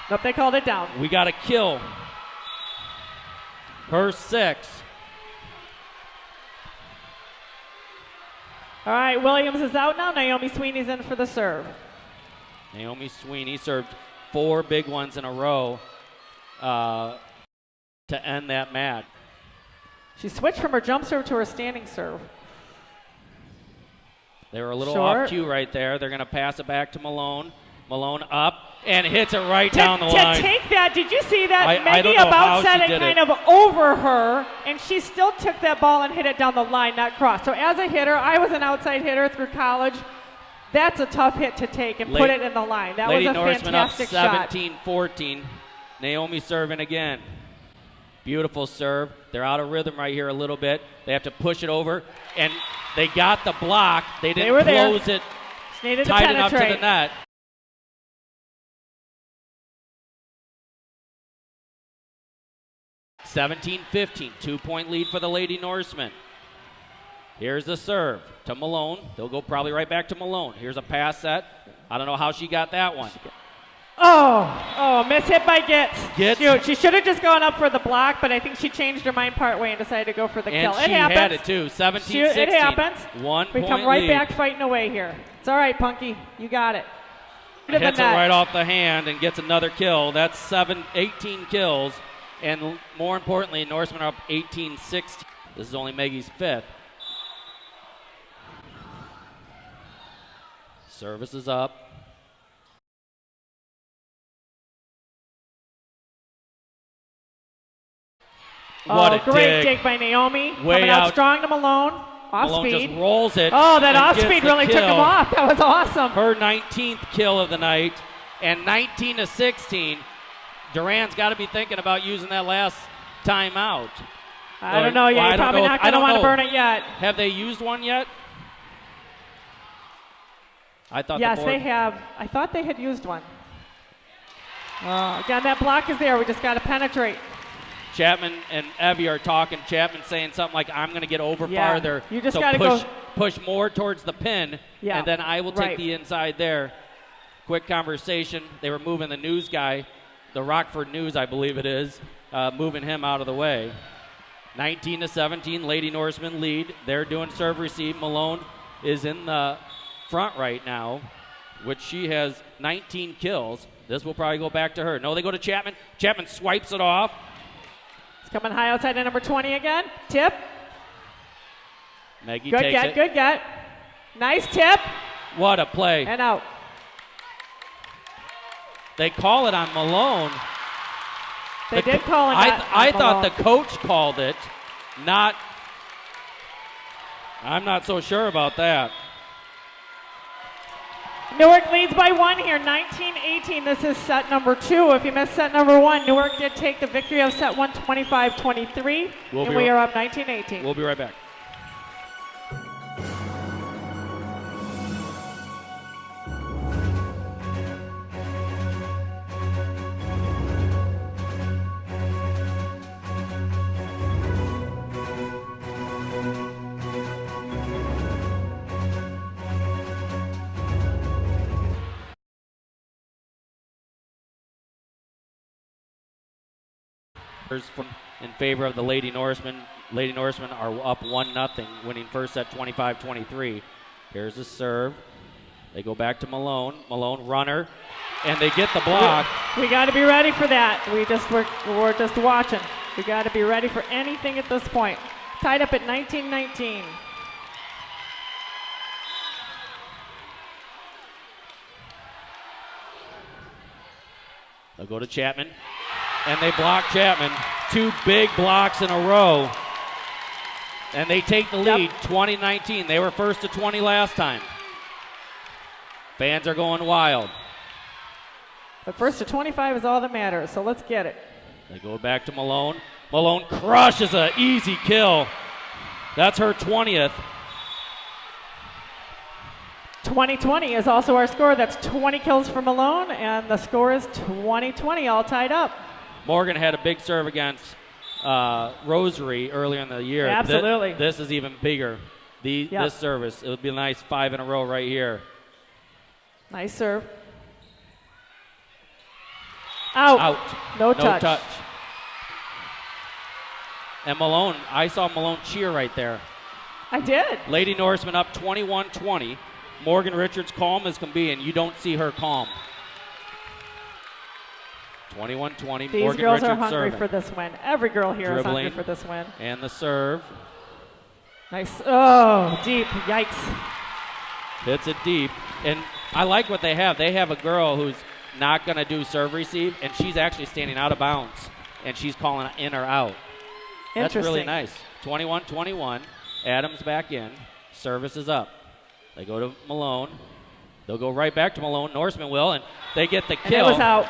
Nope, they called it down. We got a kill. Her 6. All right, Williams is out now. Naomi Sweeney's in for the serve. Naomi Sweeney served 4 big ones in a row to end that match. She switched from her jump serve to her standing serve. They were a little off cue right there. They're going to pass it back to Malone. Malone up and hits it right down the line. To take that, did you see that? I don't Maggie know about how set she it did kind it. of over her, and she still took that ball and hit it down the line, not cross. So as a hitter, I was an outside hitter through college. That's a tough hit to take and put it in the line. That was a fantastic shot. 17-14. Naomi serving again. Beautiful serve. They're out of rhythm right here a little bit. They have to push it over, and they got the block. They didn't close it tight enough to the net. (17-15), 2-point lead for the Lady Norsemen. Here's the serve to Malone. They'll go probably right back to Malone. Here's a pass set. I don't know how she got that one. Oh, miss hit by Gitz. Shoot, she should have just gone up for the block, but I think she changed her mind partway and decided to go for the kill. And she had it too. 17-16. It happens. 1 point We come right lead. back fighting away here. It's all right, Punky. You got it. Hits it right off the hand and gets another kill. That's 18 kills. And more importantly, Norsemen are up 18-16. This is only Maggie's 5th. Service is up. What a great dig by Naomi. Way Coming out out. strong to Malone. Off Malone speed. just rolls it. Oh, that and off gets speed the really took kill. him off. That was awesome. Her 19th kill of the night. And 19-16. Durand's got to be thinking about using that last timeout. I don't know yet. You're probably not going to want to burn it yet. Have they used one yet? I thought Yes, they have. I thought they had used one. Again, that block is there. We just got to penetrate. Chapman and Evie are talking. Chapman saying something like, I'm going to get over Yeah, farther. you just so gotta push more towards the pin, Yeah, and then I will take right. the inside there. Quick conversation. They were moving the news guy, the Rockford News, I believe it is, moving him out of the way. 19-17, Lady Norsemen lead. They're doing serve receive. Malone is in the front right now, which she has 19 kills. This will probably go back to her. No, they go to Chapman. Chapman swipes it off. It's coming high outside to number 20 again. Tip. Maggie Good takes get, it. good get. Nice tip. What a play. And out. They call it on Malone. They did call it I thought Malone. the coach called it, not. I'm not so sure about that. Newark leads by 1 here, 19-18. This is set number 2. If you missed set number 1, Newark did take the victory of set 1, 25-23, and we are up 19-18. We'll be right back. In favor of the Lady Norsemen. Lady Norsemen are up 1-0, winning first set 25-23. Here's the serve. They go back to Malone. Malone runner, and they get the block. We got to be ready for that. We're just watching. We got to be ready for anything at this point. Tied up at 19-19. They'll go to Chapman, and they block Chapman. 2 big blocks in a row, and they take the lead, 20-19. They were first to 20 last time. Fans are going wild. But first to 25 is all that matters, so let's get it. They go back to Malone. Malone crushes an easy kill. That's her 20th. 20-20 is also our score. That's 20 kills for Malone, and the score is 20-20, all tied up. Morgan had a big serve against Rosary earlier in the year. Absolutely. This is even bigger. This service, it would be a nice 5 in a row right here. Nice serve. Out. No touch. And Malone, I saw Malone cheer right there. I did. Lady Norseman up 21-20. Morgan Richards calm as can be, and you don't see her calm. 21-20. These Morgan girls Richards are hungry serving. for this win. Every girl here is hungry Dribbling. for this win. And the serve. Nice. Oh, deep. Yikes. Hits it deep. And I like what they have. They have a girl who's not going to do serve receive, and she's actually standing out of bounds, and she's calling in or out. That's really nice. 21-21. Adams back in. Service is up. They go to Malone. They'll go right back to Malone. Norseman will, and they get the kill. And it was out.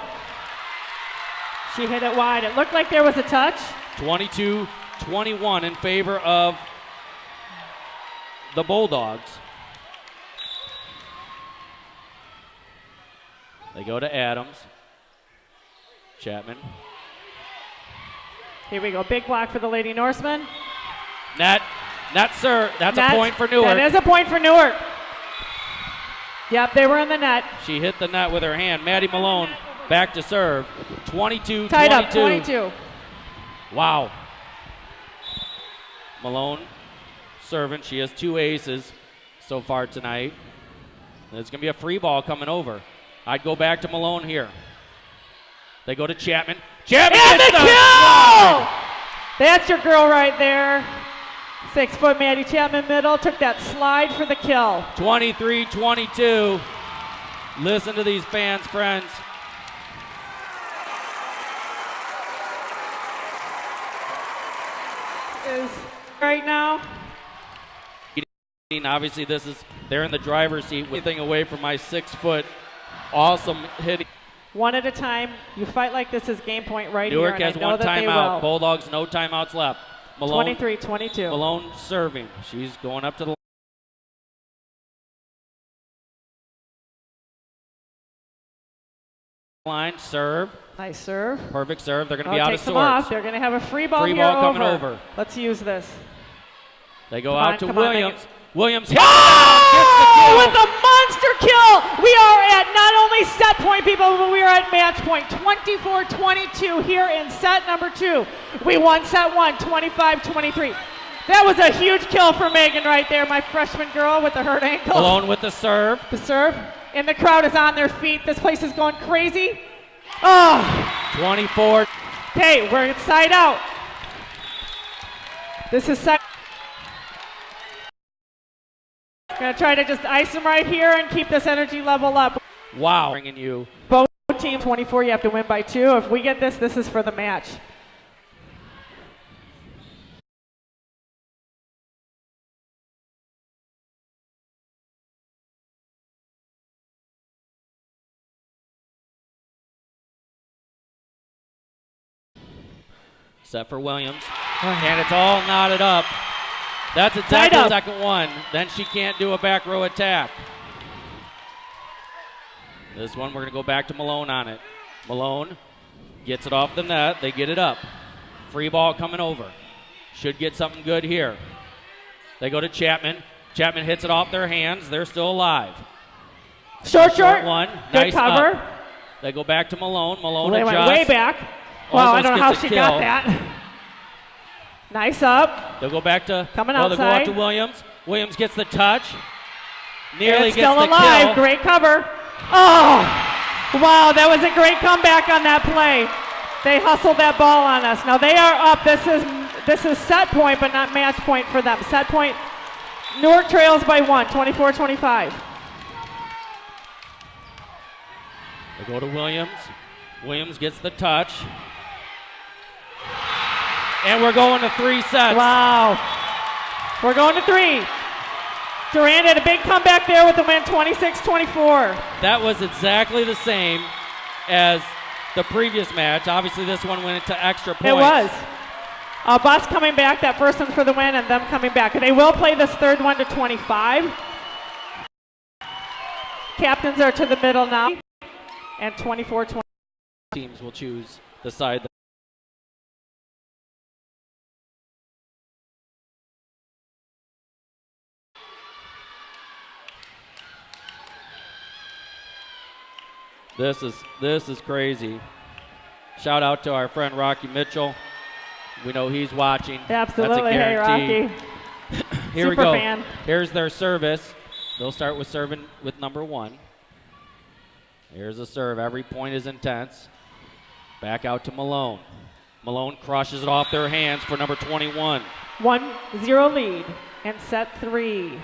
She hit it wide. It looked like there was a touch. 22-21 in favor of the Bulldogs. They go to Adams. Chapman. Here we go. Big block for the Lady Norsemen. Net, sir. That's a point for Newark. That is a point for Newark. Yep, they were in the net. She hit the net with her hand. Maddie Malone back to serve. 22-22. Tied up, 22. Wow. Malone serving. She has 2 aces so far tonight. There's going to be a free ball coming over. I'd go back to Malone here. They go to Chapman. Chapman and gets the the kill! That's your girl right there. 6-foot Maddie Chapman middle. Took that slide for the kill. 23-22. Listen to these fans, friends. Is right now. Obviously, they're in the driver's seat. With thing away from my 6-foot awesome hitting. One at a time. You fight like this is game point right Newark here. has and I know one that they timeout. will. Bulldogs, no timeouts left. Malone, 23-22. Malone serving. She's going up to the line, serve. Nice serve. Perfect serve. They're going to Oh, be out of takes them off. sorts. They're going to have a free ball Free here ball coming over. Let's use this. They go Come out on, to come on, Williams. Williams Oh, gets with a monster kill! We are at not only set point, people, but we are at match point. 24-22 here in set number 2. We won set 1, 25-23. That was a huge kill for Megan right there, my freshman girl with the hurt ankle. Malone with the serve. The serve. And the crowd is on their feet. This place is going crazy. Oh! 24. Okay, we're inside out. This is set. Gonna try to just ice them right here and keep this energy level up. Wow. Bringing you. Both teams 24, you have to win by 2. If we get this, this is for the match. Set for Williams. And it's all knotted up. That's exactly the second one. Then she can't do a back row attack. This one, we're going to go back to Malone on it. Malone gets it off the net. They get it up. Free ball coming over. Should get something good here. They go to Chapman. Chapman hits it off their hands. They're still alive. Short one. Good Nice cover. up. They go back to Malone. Malone They went adjusts. way back. Wow, I don't know how Almost she gets a got that. Nice up. They'll go back to Coming They'll go outside. out to Williams. Williams gets the touch. Nearly It's gets still the alive. kill. Great cover. Oh, wow, that was a great comeback on that play. They hustled that ball on us. Now they are up. This is set point, but not match point for them. Set point. Newark trails by 1, 24-25. They go to Williams. Williams gets the touch. And we're going to 3 sets. Wow. We're going to 3. Durand had a big comeback there with the win, 26-24. That was exactly the same as the previous match. Obviously, this one went into extra points. It was. Bus coming back, that first one for the win, and them coming back. They will play this third one to 25. Captains are to the middle now. And 24-20. Teams will choose the side. This is crazy. Shout out to our friend Rocky Mitchell. We know he's watching. Absolutely. Hey, Rocky. Here Super we go. fan. Here's their service. They'll start with serving with number 1. Here's a serve. Every point is intense. Back out to Malone. Malone crushes it off their hands for number 21. 1-0 lead and set 3.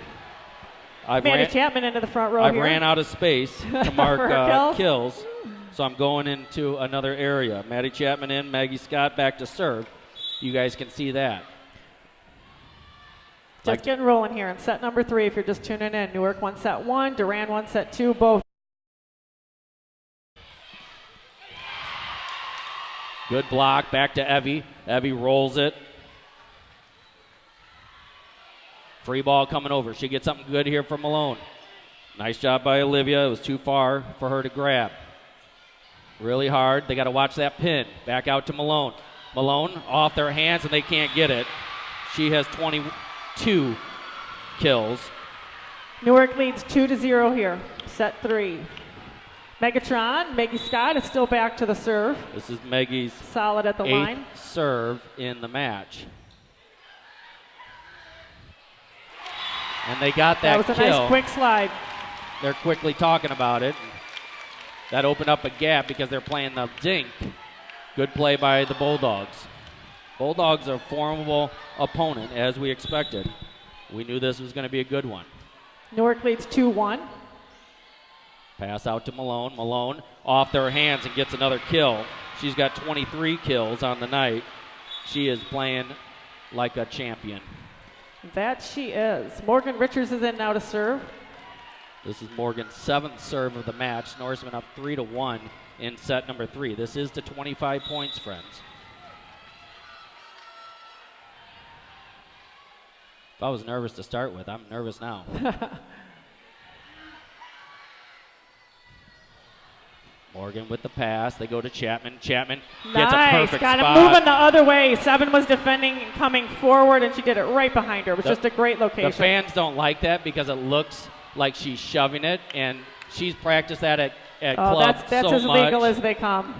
Amanda Chapman into the front row I've here. ran out of space to mark kills, so I'm going into another area. Maddie Chapman in, Maggie Scott back to serve. You guys can see that. Just getting rolling here in set number 3 if you're just tuning in. Newark won set 1, Durand won set 2, both. Good block, back to Evie. Evie rolls it. Free ball coming over. She gets something good here from Malone. Nice job by Olivia. It was too far for her to grab. Really hard. They got to watch that pin. Back out to Malone. Malone off their hands, and they can't get it. She has 22 kills. Newark leads 2-0 here. Set 3. Megatron, Maggie Scott is still back to the serve. This is Maggie's solid at the 8th line. Serve in the match. And they got that kill. That was a nice quick slide. They're quickly talking about it. That opened up a gap because they're playing the dink. Good play by the Bulldogs. Bulldogs are a formidable opponent, as we expected. We knew this was going to be a good one. Newark leads 2-1. Pass out to Malone. Malone off their hands and gets another kill. She's got 23 kills on the night. She is playing like a champion. That she is. Morgan Richards is in now to serve. This is Morgan's 7th serve of the match. Norseman up 3-1 in set number 3. This is to 25 points, friends. If I was nervous to start with, I'm nervous now. Morgan with the pass. They go to Chapman. Chapman gets a Nice. perfect Got him spot. moving the other way. 7 was defending and coming forward, and she did it right behind her. It was just a great location. The fans don't like that because it looks like she's shoving it, and she's practiced that at club that's so as much. legal as they come.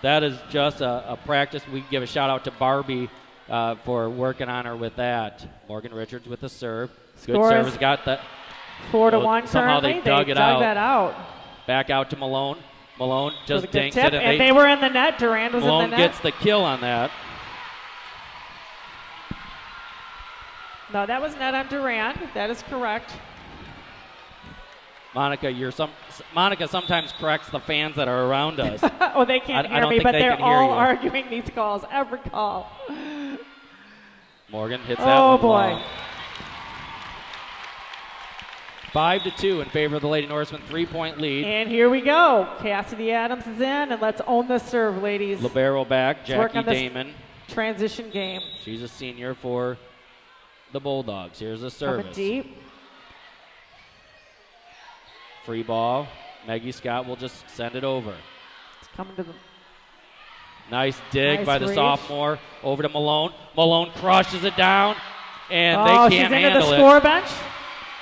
That is just a practice. We give a shout out to Barbie for working on her with that. Morgan Richards with the serve. Good Score service. is Got that. 4-1 Somehow currently. they dug it out. that out. Back out to Malone. Malone With just a good dinks tip, it, and they were in the net. Durand was Malone in the net. gets the kill on that. No, that was net on Durand. That is correct. Monica sometimes corrects the fans that are around us. Oh, they can't I hear don't me, think but they they're can hear all you. arguing these calls. Every call. Morgan hits that Oh, one boy. long. 5-2 in favor of the Lady Norsemen. 3-point lead. And here we go. Cassidy Adams is in, and let's own this serve, ladies. Libero back. Let's work Jackie on this Damon. transition game. She's a senior for the Bulldogs. Here's a Coming service. deep. Free ball. Maggie Scott will just send it over. It's coming to the Nice dig Nice by the reach. sophomore. Over to Malone. Malone crushes it down, and Oh, they she's can't into the handle it. score bench.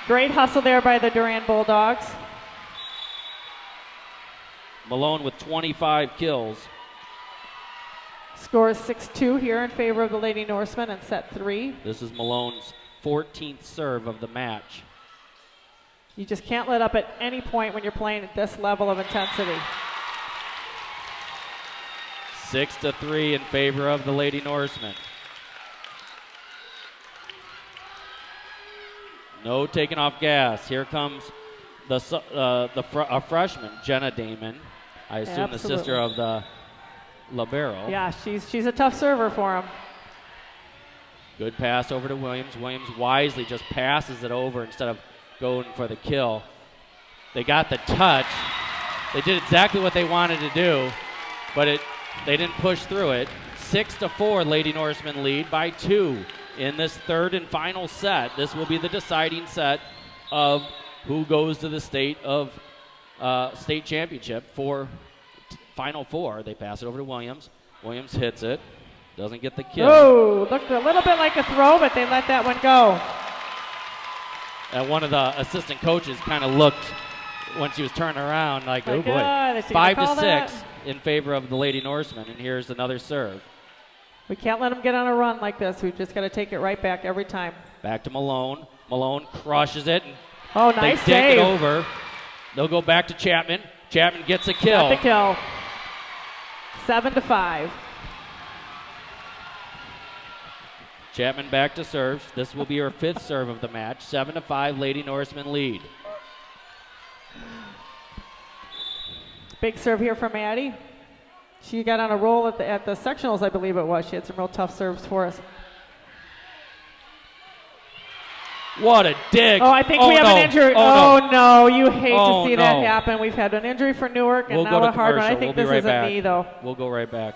Great hustle there by the Durand Bulldogs. Malone with 25 kills. Score is 6-2 here in favor of the Lady Norsemen in set 3. This is Malone's 14th serve of the match. You just can't let up at any point when you're playing at this level of intensity. 6-3 in favor of the Lady Norsemen. No taking off gas. Here comes a freshman, Jenna Damon. I assume the sister of the libero. Yeah, she's a tough server for him. Good pass over to Williams. Williams wisely just passes it over instead of going for the kill. They got the touch. They did exactly what they wanted to do, but they didn't push through it. 6-4, Lady Norsemen lead by 2 in this third and final set. This will be the deciding set of who goes to the state championship for Final Four. They pass it over to Williams. Williams hits it. Doesn't get the kill. Oh, looked a little bit like a throw, but they let that one go. And one of the assistant coaches kind of looked when she was turning around like, oh boy. Is she gonna call 5-6 that? in favor of the Lady Norsemen. And here's another serve. We can't let them get on a run like this. We've just got to take it right back every time. Back to Malone. Malone crushes it. And Oh, they nice dink it save. over. They'll go back to Chapman. Chapman gets a kill. Got the kill. 7-5. Chapman back to serve. This will be her 5th serve of the match. 7-5, Lady Norsemen lead. Big serve here from Addie. She got on a roll at the sectionals, I believe it was. She had some real tough serves for us. What a dig. Oh, I think we have an injury. Oh, Oh, no. You hate Oh, to see that no. happen. We've had an injury for Newark and We'll now go to a hard one. I commercial. think We'll be this right is back. a knee, though. We'll go right back.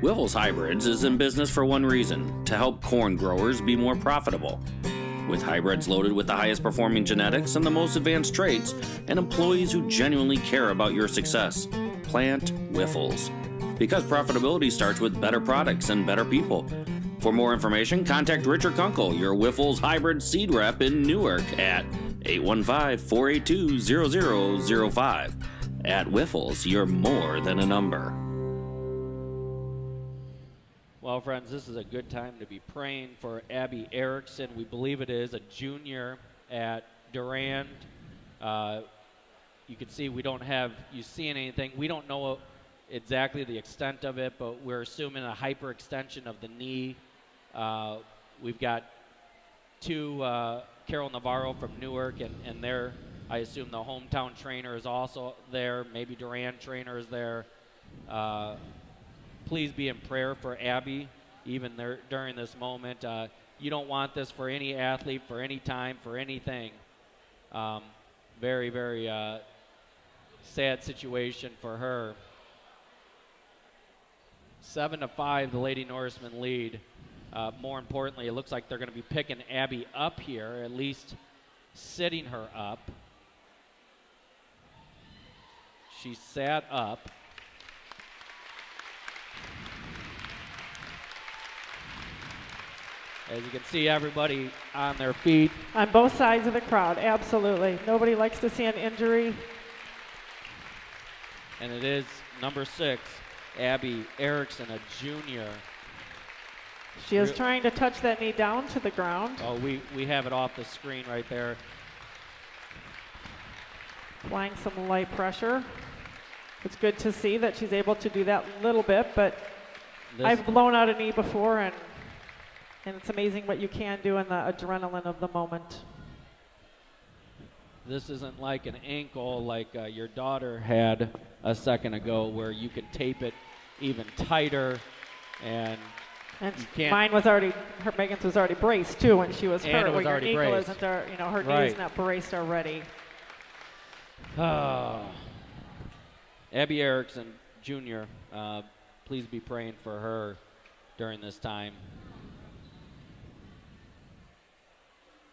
Wiffles Hybrids is in business for one reason: to help corn growers be more profitable. With hybrids loaded with the highest performing genetics and the most advanced traits, and employees who genuinely care about your success. Plant Wiffles. Because profitability starts with better products and better people. For more information, contact Richard Kunkel, your Wiffles hybrid seed rep in Newark at 815-482-0005. At Wiffles, you're more than a number. Well, friends, this is a good time to be praying for Abby Erickson. We believe it is a junior at Durand. You can see we don't have you seeing anything. We don't know exactly the extent of it, but we're assuming a hyperextension of the knee. We've got two, Carol Navarro from Newark, and they're, I assume the hometown trainer is also there. Maybe Durand trainer is there. Please be in prayer for Abby, even there, during this moment. You don't want this for any athlete, for any time, for anything. Very, very sad situation for her. 7-5, the Lady Norsemen lead. More importantly, it looks like they're going to be picking Abby up here, at least sitting her up. She sat up. As you can see, everybody on their feet. On both sides of the crowd, absolutely. Nobody likes to see an injury. And it is number 6, Abby Erickson, a junior. She is trying to touch that knee down to the ground. Oh, we have it off the screen right there. Applying some light pressure. It's good to see that she's able to do that a little bit, but I've blown out a knee before, and it's amazing what you can do in the adrenaline of the moment. This isn't like an ankle like your daughter had a second ago, where you can tape it even tighter, and you can't. Mine was already, Megan's was already braced too when she was hurt. It was where already your ankle braced. isn't, her knee Right. is not braced already. Abby Erickson, Jr., please be praying for her during this time.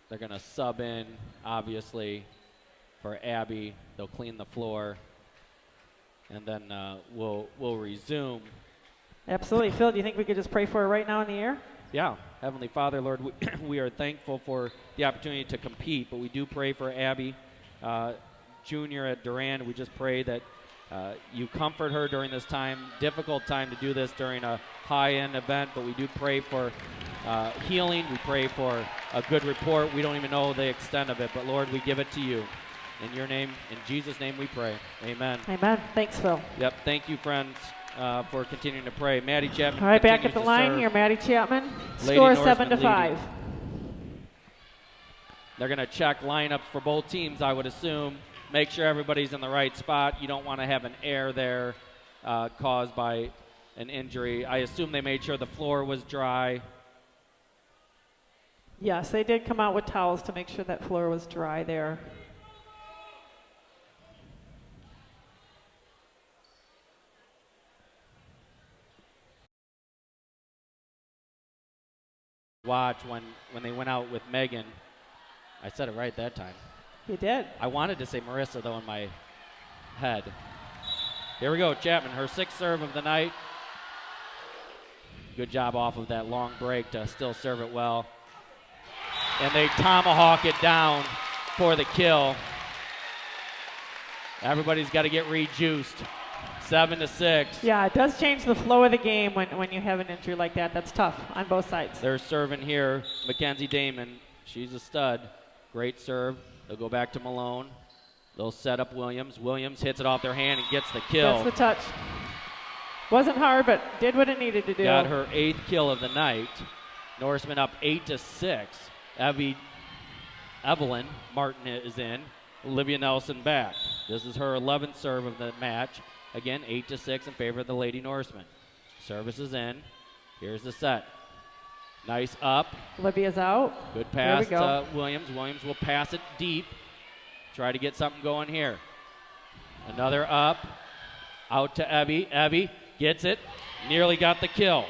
They're going to sub in, obviously, for Abby. They'll clean the floor, and then we'll resume. Absolutely. Phil, do you think we could just pray for her right now in the air? Yeah. Heavenly Father, Lord, we are thankful for the opportunity to compete, but we do pray for Abby, Junior at Durand. We just pray that you comfort her during this time, difficult time to do this during a high-end event, but we do pray for healing. We pray for a good report. We don't even know the extent of it, but Lord, we give it to you. In your name, in Jesus' name we pray. Amen. Amen. Thanks, Phil. Yep. Thank you, friends, for continuing to pray. Maddie Chapman. All right, back at the continues to line serve. here, Maddie Chapman. Lady Score Norseman 7-5. leading. They're going to check lineups for both teams, I would assume. Make sure everybody's in the right spot. You don't want to have an error there caused by an injury. I assume they made sure the floor was dry. Yes, they did come out with towels to make sure that floor was dry there. Watch when they went out with Megan. I said it right that time. You did. I wanted to say Marissa, though, in my head. Here we go, Chapman, her 6th serve of the night. Good job off of that long break to still serve it well. And they tomahawk it down for the kill. Everybody's got to get rejuiced. 7-6. Yeah, it does change the flow of the game when you have an injury like that. That's tough on both sides. They're serving here. Mackenzie Damon, she's a stud. Great serve. They'll go back to Malone. They'll set up Williams. Williams hits it off their hand and gets the kill. That's the touch. Wasn't hard, but did what it needed to do. Got her 8th kill of the night. Norseman up 8-6. Evelyn Martin is in. Olivia Nelson back. This is her 11th serve of the match. Again, 8-6 in favor of the Lady Norsemen. Service is in. Here's the set. Nice up. Olivia's out. Good pass There we go. to Williams. Williams will pass it deep. Try to get something going here. Another up. Out to Abby. Abby gets it. Nearly got the kill.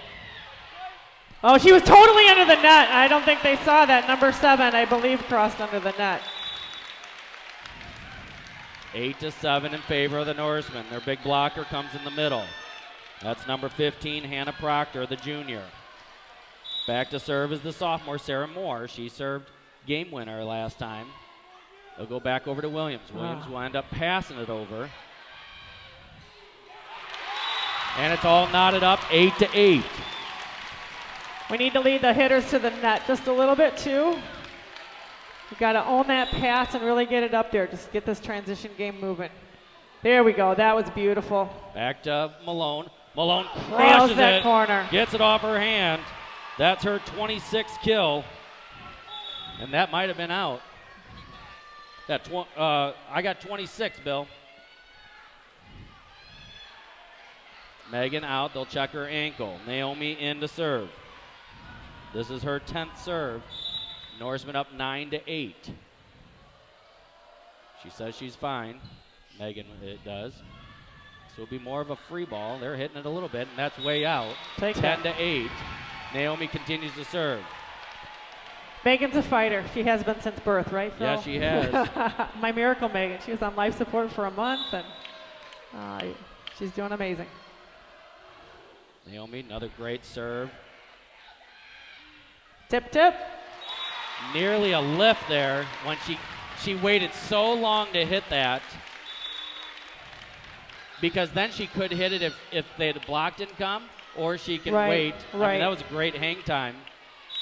Oh, she was totally under the net. I don't think they saw that. Number 7, I believe, crossed under the net. 8-7 in favor of the Norsemen. Their big blocker comes in the middle. That's number 15, Hannah Proctor, the junior. Back to serve is the sophomore, Sarah Moore. She served game winner last time. They'll go back over to Williams. Williams will end up passing it over. And it's all knotted up, 8-8. We need to lead the hitters to the net just a little bit too. You've got to own that pass and really get it up there. Just get this transition game moving. There we go. That was beautiful. Back to Malone. Malone Nails crushes that it. corner. Gets it off her hand. That's her 26th kill. And that might have been out. I got 26, Bill. Megan out. They'll check her ankle. Naomi in to serve. This is her 10th serve. Norseman up 9-8. She says she's fine. Megan, it does. So it'll be more of a free ball. They're hitting it a little bit, and that's way out. 10-8. Naomi continues to serve. Megan's a fighter. She has been since birth, right, Phil? Yeah, she has. My miracle Megan. She was on life support for a month, and she's doing amazing. Naomi, another great serve. Tip, tip. Nearly a lift there when she waited so long to hit that, because then she could hit it if the block didn't come, or she can wait. I mean, that was a great hang time.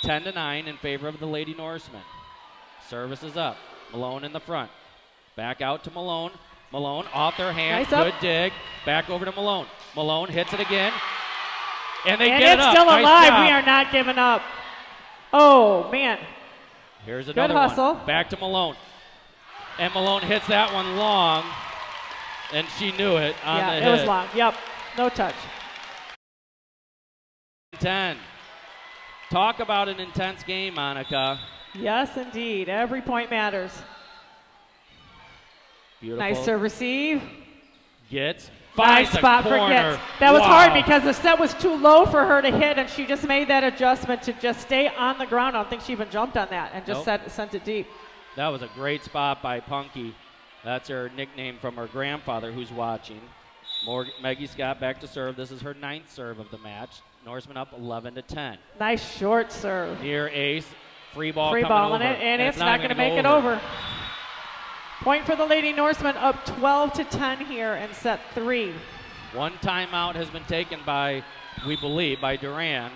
10-9 in favor of the Lady Norsemen. Service is up. Malone in the front. Back out to Malone. Malone off their hand. Nice Good up. dig. Back over to Malone. Malone hits it again. And they And get it it's up. still Nice alive. job. We are not giving up. Oh, man. Here's another hustle. one. Back to Malone. And Malone hits that one long. And she knew it on the hit. Yeah, it was long. Yep. No touch. 10. Talk about an intense game, Monica. Yes, indeed. Every point matters. Beautiful. Nice serve receive. Gets. Nice Finds the spot for corner. Gets. That was Wow. hard because the set was too low for her to hit, and she just made that adjustment to just stay on the ground. I don't think she even jumped on that and just sent it deep. That was a great spot by Punky. That's her nickname from her grandfather who's watching. Maggie Scott back to serve. This is her 9th serve of the match. Norseman up 11-10. Nice short serve. Near ace. Free ball Free coming ball in over. it, and it's not going to gonna make it over. Point for the Lady Norsemen, up 12-10 here in set 3. One timeout has been taken by, we believe, by Durand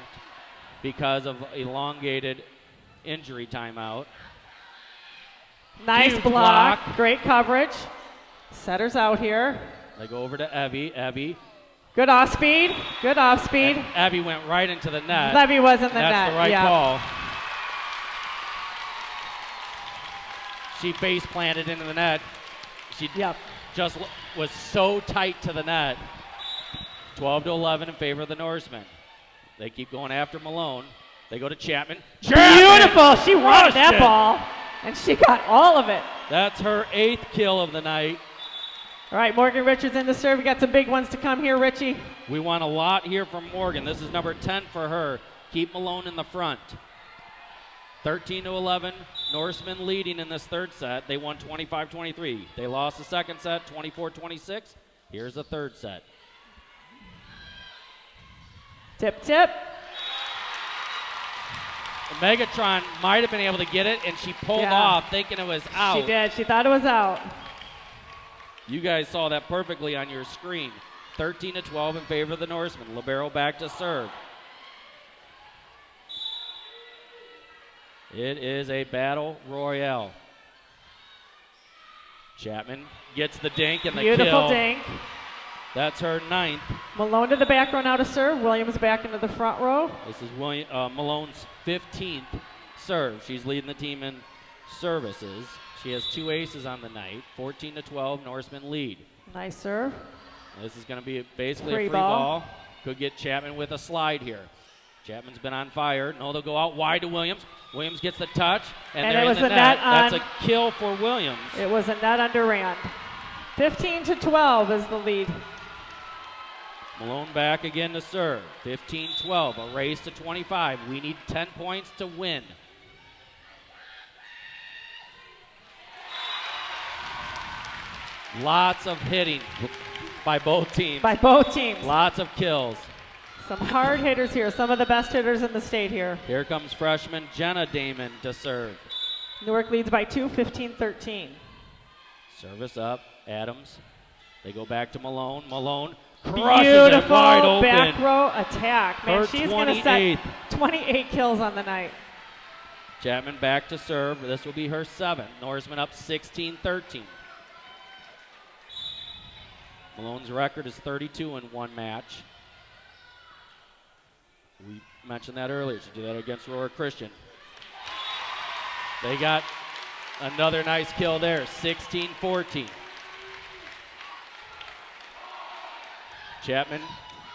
because of elongated injury timeout. Nice Huge block. block. Great coverage. Setter's out here. They go over to Evie. Evie. Good off speed. Good off speed. And Evie went right into the net. Levy was in the net. That's the right yeah. call. She face planted into the net. She just was so tight to the net. 12-11 in favor of the Norsemen. They keep going after Malone. They go to Chapman. Beautiful. She wanted that it. ball, and she got all of it. That's her 8th kill of the night. All right, Morgan Richards in the serve. We got some big ones to come here, Richie. We want a lot here from Morgan. This is number 10 for her. Keep Malone in the front. 13-11, Norsemen leading in this third set. They won 25-23. They lost the second set, 24-26. Here's the third set. Tip, tip. Megatron might have been able to get it, and she pulled off thinking it was out. She did. She thought it was out. You guys saw that perfectly on your screen. 13-12 in favor of the Norsemen. Libero back to serve. It is a battle royale. Chapman gets the dink and the kill. Beautiful dink. That's her 9th. Malone to the back row now to serve. Williams back into the front row. This is Malone's 15th serve. She's leading the team in services. She has 2 aces on the night. 14-12, Norsemen lead. Nice serve. This is going to be basically a free ball. ball. Could get Chapman with a slide here. Chapman's been on fire. No, they'll go out wide to Williams. Williams gets the touch, and they're it was in the a net. net That's on, a kill for Williams. It was a net on Durand. 15-12 is the lead. Malone back again to serve. 15-12, a race to 25. We need 10 points to win. Lots of hitting by both teams. By both teams. Lots of kills. Some hard hitters here, some of the best hitters in the state here. Here comes freshman Jenna Damon to serve. Newark leads by 2, 15-13. Service up, Adams. They go back to Malone. Malone crushes Beautiful it wide open. back row attack. Man, Her she's going to set 28th. 28 kills on the night. Chapman back to serve. This will be her 7th. Norseman up 16-13. Malone's record is 32 in one match. We mentioned that earlier. She did that against Aurora Christian. They got another nice kill there, 16-14. Chapman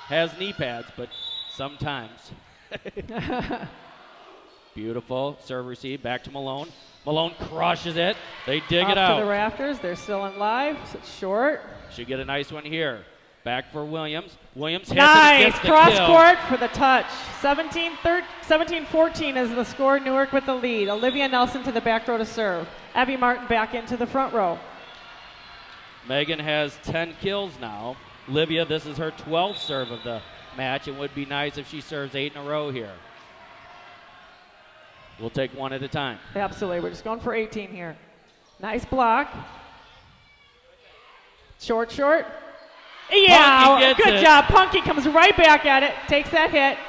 has knee pads, but sometimes. Beautiful serve receive, back to Malone. Malone crushes it. They dig it Off out. to the rafters. They're still in live. So it's short. Should get a nice one here. Back for Williams. Williams hits Nice it, gets the cross kill. court for the touch. 17-14 is the score. Newark with the lead. Olivia Nelson to the back row to serve. Abby Martin back into the front row. Megan has 10 kills now. Olivia, this is her 12th serve of the match. It would be nice if she serves 8 in a row here. We'll take one at a time. Absolutely. We're just going for 18 here. Nice block. Short. Yeah, Punky gets good it. job. Punky comes right back at it, takes that hit.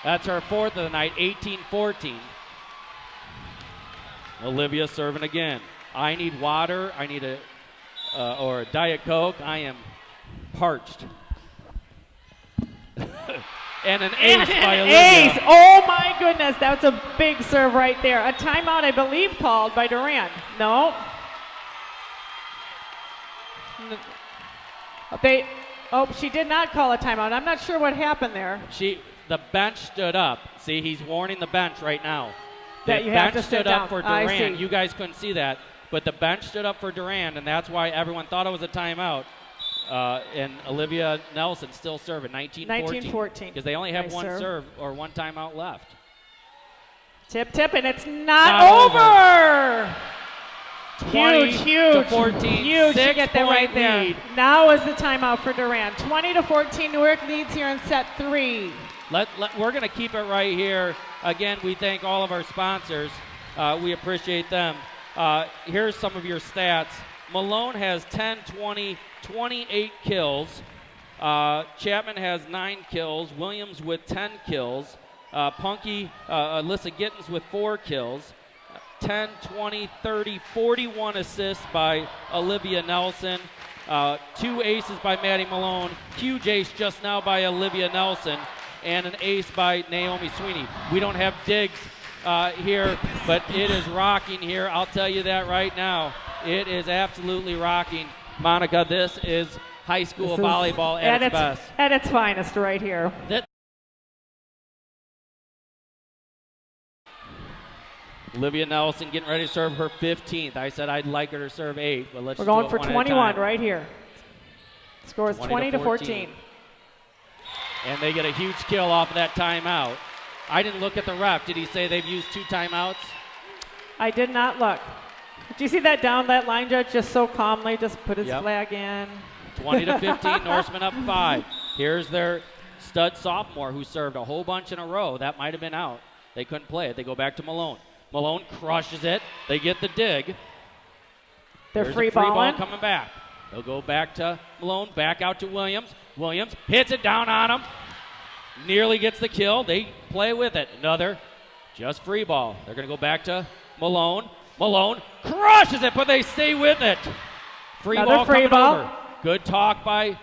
That's her 4th of the night, 18-14. Olivia serving again. I need water. I need a Diet Coke. I am parched. And an ace by Olivia. Ace. Oh my goodness, that's a big serve right there. A timeout, I believe, called by Durand. No. She did not call a timeout. I'm not sure what happened there. The bench stood up. See, he's warning the bench right now. That The you have bench to sit stood down. up for I Durand. see. You guys couldn't see that, but the bench stood up for Durand, and that's why everyone thought it was a timeout. And Olivia Nelson still serving, 19-14. Because they only have Nice one serve. serve or one timeout left. Tip, and it's not Not over. 20 Huge. to 14. Huge to get that right 6-point there. lead. Now is the timeout for Durand. 20-14, Newark leads here in set 3. We're going to keep it right here. Again, we thank all of our sponsors. We appreciate them. Here's some of your stats. Malone has 10, 20, 28 kills. Chapman has 9 kills. Williams with 10 kills. Punky, Alyssa Gittens with 4 kills. 10, 20, 30, 41 assists by Olivia Nelson. 2 aces by Maddie Malone. Huge ace just now by Olivia Nelson. And an ace by Naomi Sweeney. We don't have digs here, but it is rocking here. I'll tell you that right now. It is absolutely rocking. Monica, this is high school volleyball at its best. At its finest right here. Olivia Nelson getting ready to serve her 15th. I said I'd like her to serve 8, but let's We're just do going it for one at a 21 time. right here. Score is 20-14. And they get a huge kill off of that timeout. I didn't look at the ref. Did he say they've used 2 timeouts? I did not look. Did you see that down that line judge just so calmly just put his Yep. flag in? 20-15, Norseman up 5. Here's their stud sophomore who served a whole bunch in a row. That might have been out. They couldn't play it. They go back to Malone. Malone crushes it. They get the dig. They're Here's free a free ball balling. coming back. They'll go back to Malone, back out to Williams. Williams hits it down on him. Nearly gets the kill. They play with it. Another just free ball. They're going to go back to Malone. Malone crushes it, but they stay with it. Another free ball. Over. Good talk by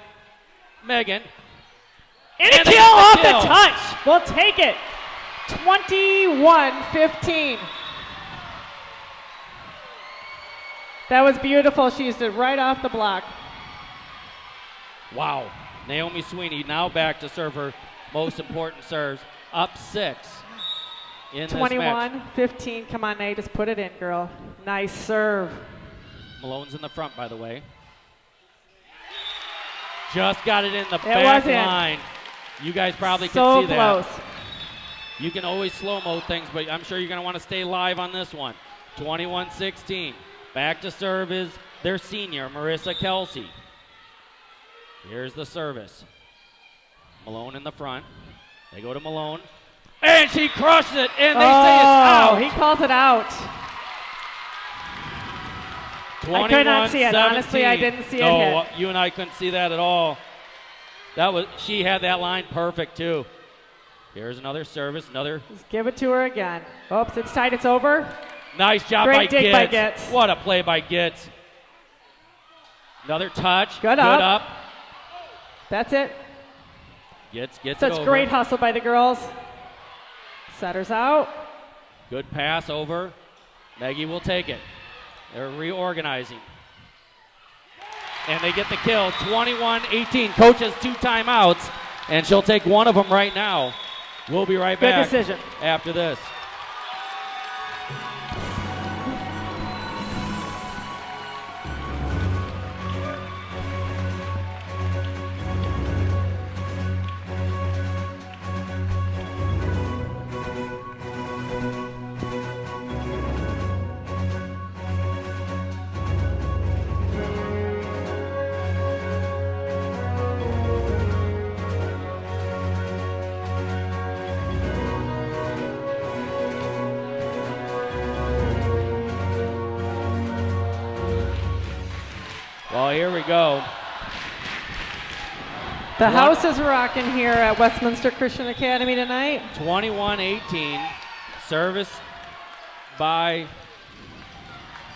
Megan. And a they kill get off the the kill. touch. We'll take it. 21-15. That was beautiful. She used it right off the block. Wow. Naomi Sweeney now back to serve her most important serves. Up 6 in this match. 21-15. Come on, Nate. Just put it in, girl. Nice serve. Malone's in the front, by the way. Just got it in the It back was in. line. You guys probably So can see close. that. You can always slow-mo things, but I'm sure you're going to want to stay live on this one. 21-16. Back to serve is their senior, Marissa Kelsey. Here's the service. Malone in the front. They go to Malone. And she crushed it, and they say it's out. He calls it out. I could not see it. Honestly, I didn't see it No, hit. you and I couldn't see that at all. She had that line perfect, too. Here's another service, Just give it to her again. Oops, it's tight, it's over. Nice job Great by dig Gitz. by Gitz. What a play by Gitz. Another touch. Good up. That's it. Gitz gets Such it over. great hustle by the girls. Setters out. Good pass over. Maggie will take it. They're reorganizing. And they get the kill, 21-18. Coach has 2 timeouts, and she'll take one of them right now. We'll be right back. Good decision. After this. Well, here we go. The house is rocking here at Westminster Christian Academy tonight. 21-18. Service by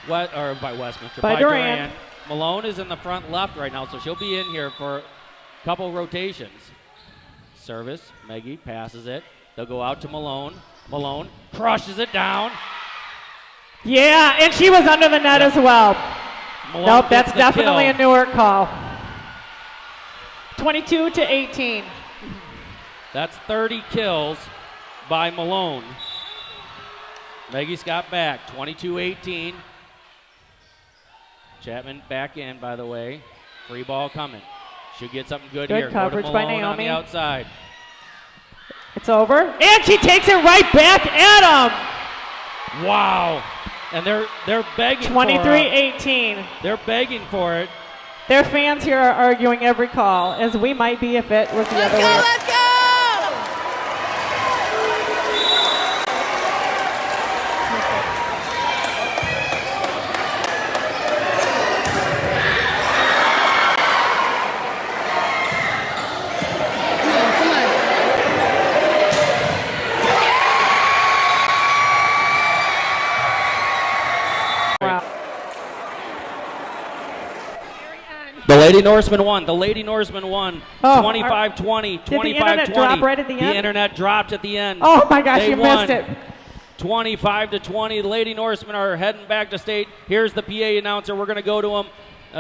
Westminster. By Durand. Malone is in the front left right now, so she'll be in here for a couple rotations. Service. Maggie passes it. They'll go out to Malone. Malone crushes it down. Yeah, and she was under the net as well. Malone Nope, gets that's the definitely kill. a Newark call. 22-18. That's 30 kills by Malone. Maggie Scott back, 22-18. Chapman back in, by the way. Free ball coming. She'll get something good here. Coverage Go to by Malone on Naomi. the outside. It's over. And she takes it right back at him. Wow. And they're begging 23-18. They're begging for it. Their fans here are arguing every call, as we might be if it was the other way. Let's go! The Lady Norsemen won. The Lady Norsemen won. Oh, 25-20. 25-20. Did the internet drop right at the end? The internet dropped at the end. Oh my gosh, They you won. missed it. 25-20. The Lady Norsemen are heading back to state. Here's the PA announcer. We're going to go to them.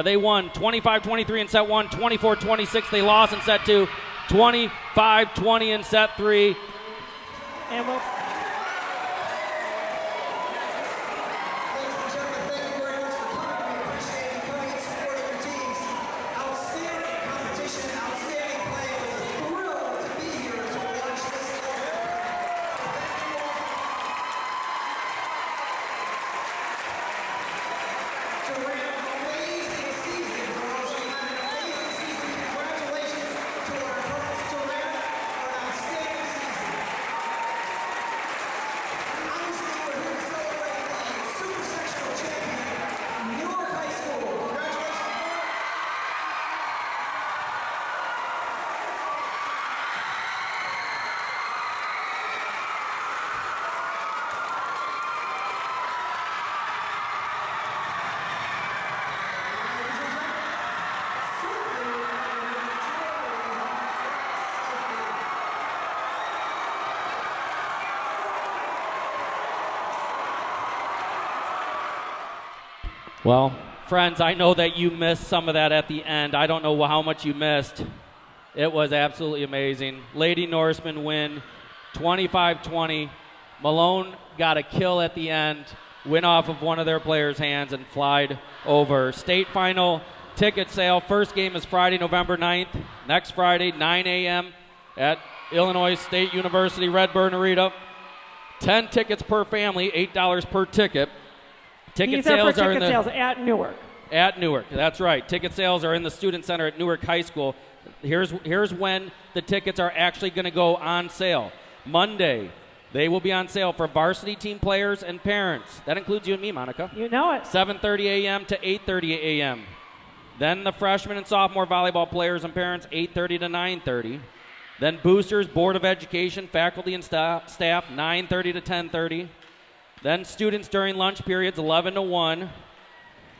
They won 25-23 in set 1, 24-26. They lost in set 2, 25-20 in set 3. And we'll Ladies and gentlemen, thank you very much for coming. We appreciate you coming and supporting your teams. Outstanding competition, outstanding play. It was a thrill to be here to watch this event. Thank you all. Durand, amazing season, girls. You had an amazing season. Congratulations to our girls. Durand, an outstanding season. Obviously, we're here to celebrate the Super Sectional Champion, Newark High School. Congratulations. Well, friends, I know that you missed some of that at the end. I don't know how much you missed. It was absolutely amazing. Lady Norsemen win 25-20. Malone got a kill at the end, went off of one of their players' hands and flied over. State final ticket sale. First game is Friday, November 9th. Next Friday, 9 a.m. at Illinois State University Redburn Arena. 10 tickets per family, $8 per ticket. Ticket these are for sales are in ticket the sales at Newark. At Newark, that's right. Ticket sales are in the Student Center at Newark High School. Here's when the tickets are actually going to go on sale. Monday, they will be on sale for varsity team players and parents. That includes you and me, Monica. You know it. 7:30 a.m. to 8:30 a.m. Then the freshman and sophomore volleyball players and parents, 8:30 to 9:30. Then boosters, Board of Education, faculty and staff, 9:30 to 10:30. Then students during lunch periods, 11 to 1.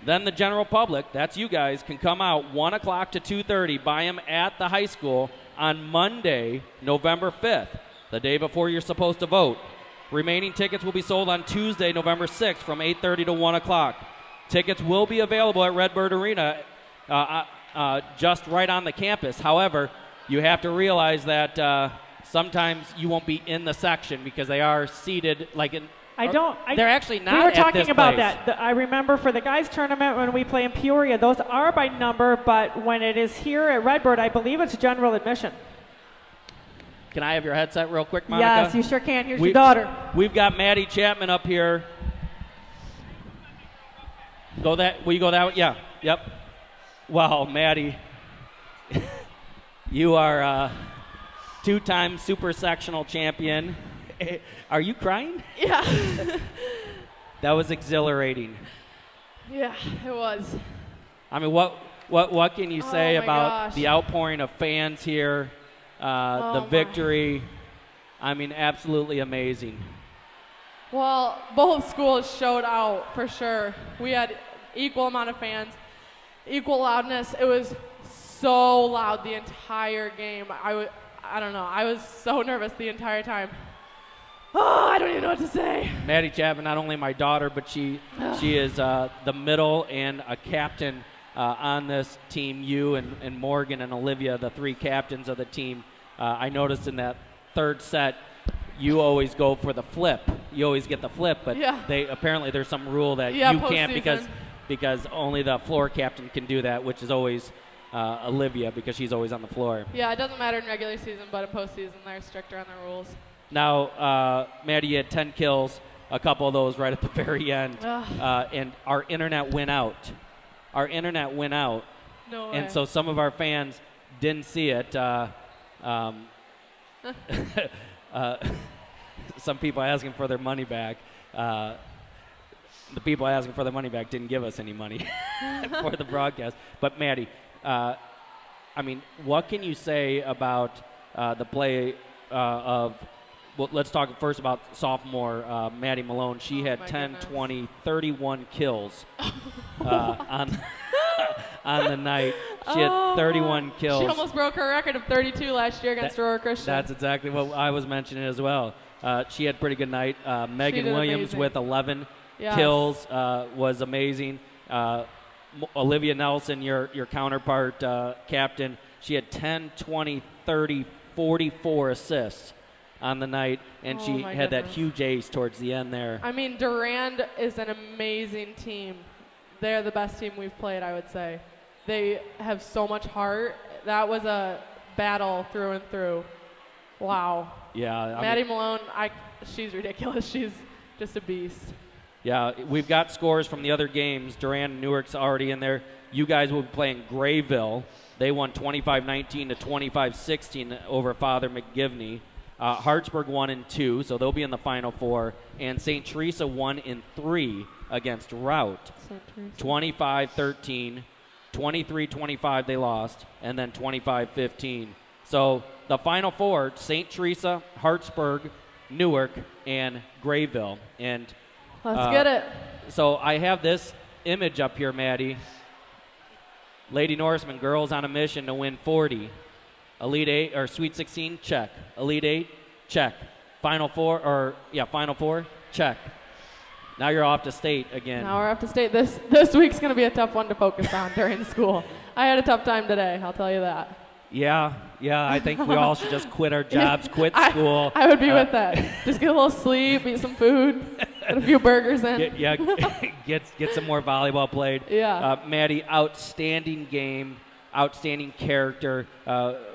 Then the general public, that's you guys, can come out 1 o'clock to 2:30, buy them at the high school on Monday, November 5th, the day before you're supposed to vote. Remaining tickets will be sold on Tuesday, November 6th from 8:30 to 1 o'clock. Tickets will be available at Redbird Arena just right on the campus. However, you have to realize that sometimes you won't be in the section because they are seated like in. They're actually not. We were at talking this about place. that. I remember for the guys' tournament when we play in Peoria, those are by number, but when it is here at Redbird, I believe it's general admission. Can I have your headset real quick, Monica? Yes, you sure can. Here's your daughter. We've got Maddie Chapman up here. Will you go that way? Yeah. Yep. Wow, Maddie. You are a two-time super sectional champion. Are you crying? Yeah. That was exhilarating. Yeah, it was. I mean, what can you say my about gosh. the outpouring of fans here, the victory? I mean, absolutely amazing. Well, both schools showed out for sure. We had equal amount of fans, equal loudness. It was so loud the entire game. I don't know. I was so nervous the entire time. Oh, I don't even know what to say. Maddie Chapman, not only my daughter, but she is the middle and a captain on this team. You and Morgan and Olivia, the three captains of the team. I noticed in that third set, you always go for the flip. You always get the flip, but apparently there's some rule that you can't because only the floor captain can do that, which is always Olivia because she's always on the floor. Yeah, it doesn't matter in regular season, but in postseason they're stricter on the rules. Now, Maddie, you had 10 kills, a couple of those right at the very end, and our internet went out. No way. And so some of our fans didn't see it. Some people asking for their money back. The people asking for their money back didn't give us any money for the broadcast. But Maddie, I mean, what can you say about the play of? Well, let's talk first about sophomore Maddie Malone. She had 10, goodness. 20, 31 kills on the night. She had 31 kills. She almost broke her record of 32 last year against Aurora Christian. That's exactly what I was mentioning as well. She had a pretty good night. Megan Williams amazing. with 11 kills was amazing. Olivia Nelson, your counterpart captain, she had 10, 20, 30, 44 assists on the night, and she had that huge ace towards the end there. I mean, Durand is an amazing team. They're the best team we've played, I would say. They have so much heart. That was a battle through and through. Wow. Yeah. Maddie Malone, she's ridiculous. She's just a beast. Yeah, we've got scores from the other games. Durand and Newark's already in there. You guys will be playing Grayville. They won 25-19 to 25-16 over Father McGivney. Hartsburg 1-2, so they'll be in the Final Four. And St. Teresa 1-3 against Rout. 25-13, 23-25 they lost, and then 25-15. So the Final Four, St. Teresa, Hartsburg, Newark, and Grayville. And let's get it. So I have this image up here, Maddie. Lady Norseman, girls on a mission to win 40. Elite 8 or Sweet 16, check. Elite 8, check. Final Four, check. Now you're off to state again. Now we're off to state. This week's going to be a tough one to focus on during school. I had a tough time today, I'll tell you that. Yeah, I think we all should just quit our jobs, quit school. I would be with that. Just get a little sleep, eat some food, get a few burgers in. Get some more volleyball played. Yeah. Maddie, outstanding game, outstanding character.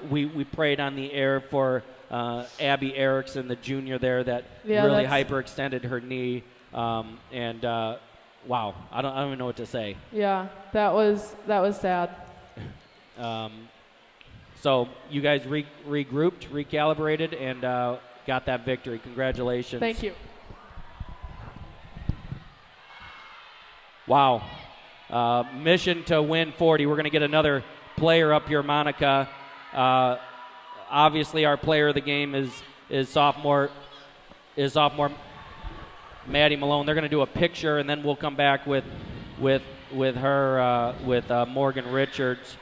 We prayed on the air for Abby Erickson, the junior there, that really hyperextended her knee. And wow, I don't even know what to say. Yeah, that was sad. So you guys regrouped, recalibrated, and got that victory. Congratulations. Thank you. Wow. Mission to win 40. We're going to get another player up here, Monica. Obviously, our player of the game is sophomore Maddie Malone. They're going to do a picture, and then we'll come back with her with Morgan Richards.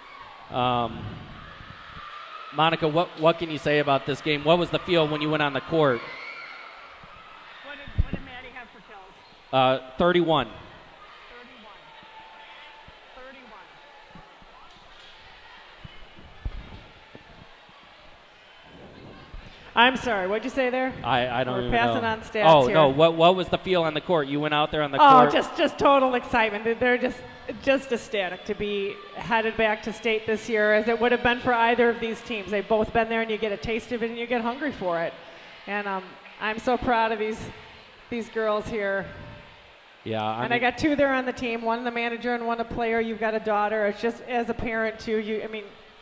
Monica, what can you say about this game? What was the feel when you went on the court? What did Maddie have for kills? 31. 31. I'm sorry, what'd you say there? I don't We're even passing know. on stats Oh, here. no. What was the feel on the court? You went out there on the Oh, court. just total excitement. They're just ecstatic to be headed back to state this year, as it would have been for either of these teams. They've both been there, and you get a taste of it, and you get hungry for it. And I'm so proud of these girls here. Yeah. I got two there on the team, one the manager and one a player. You've got a daughter. It's just, as a parent too,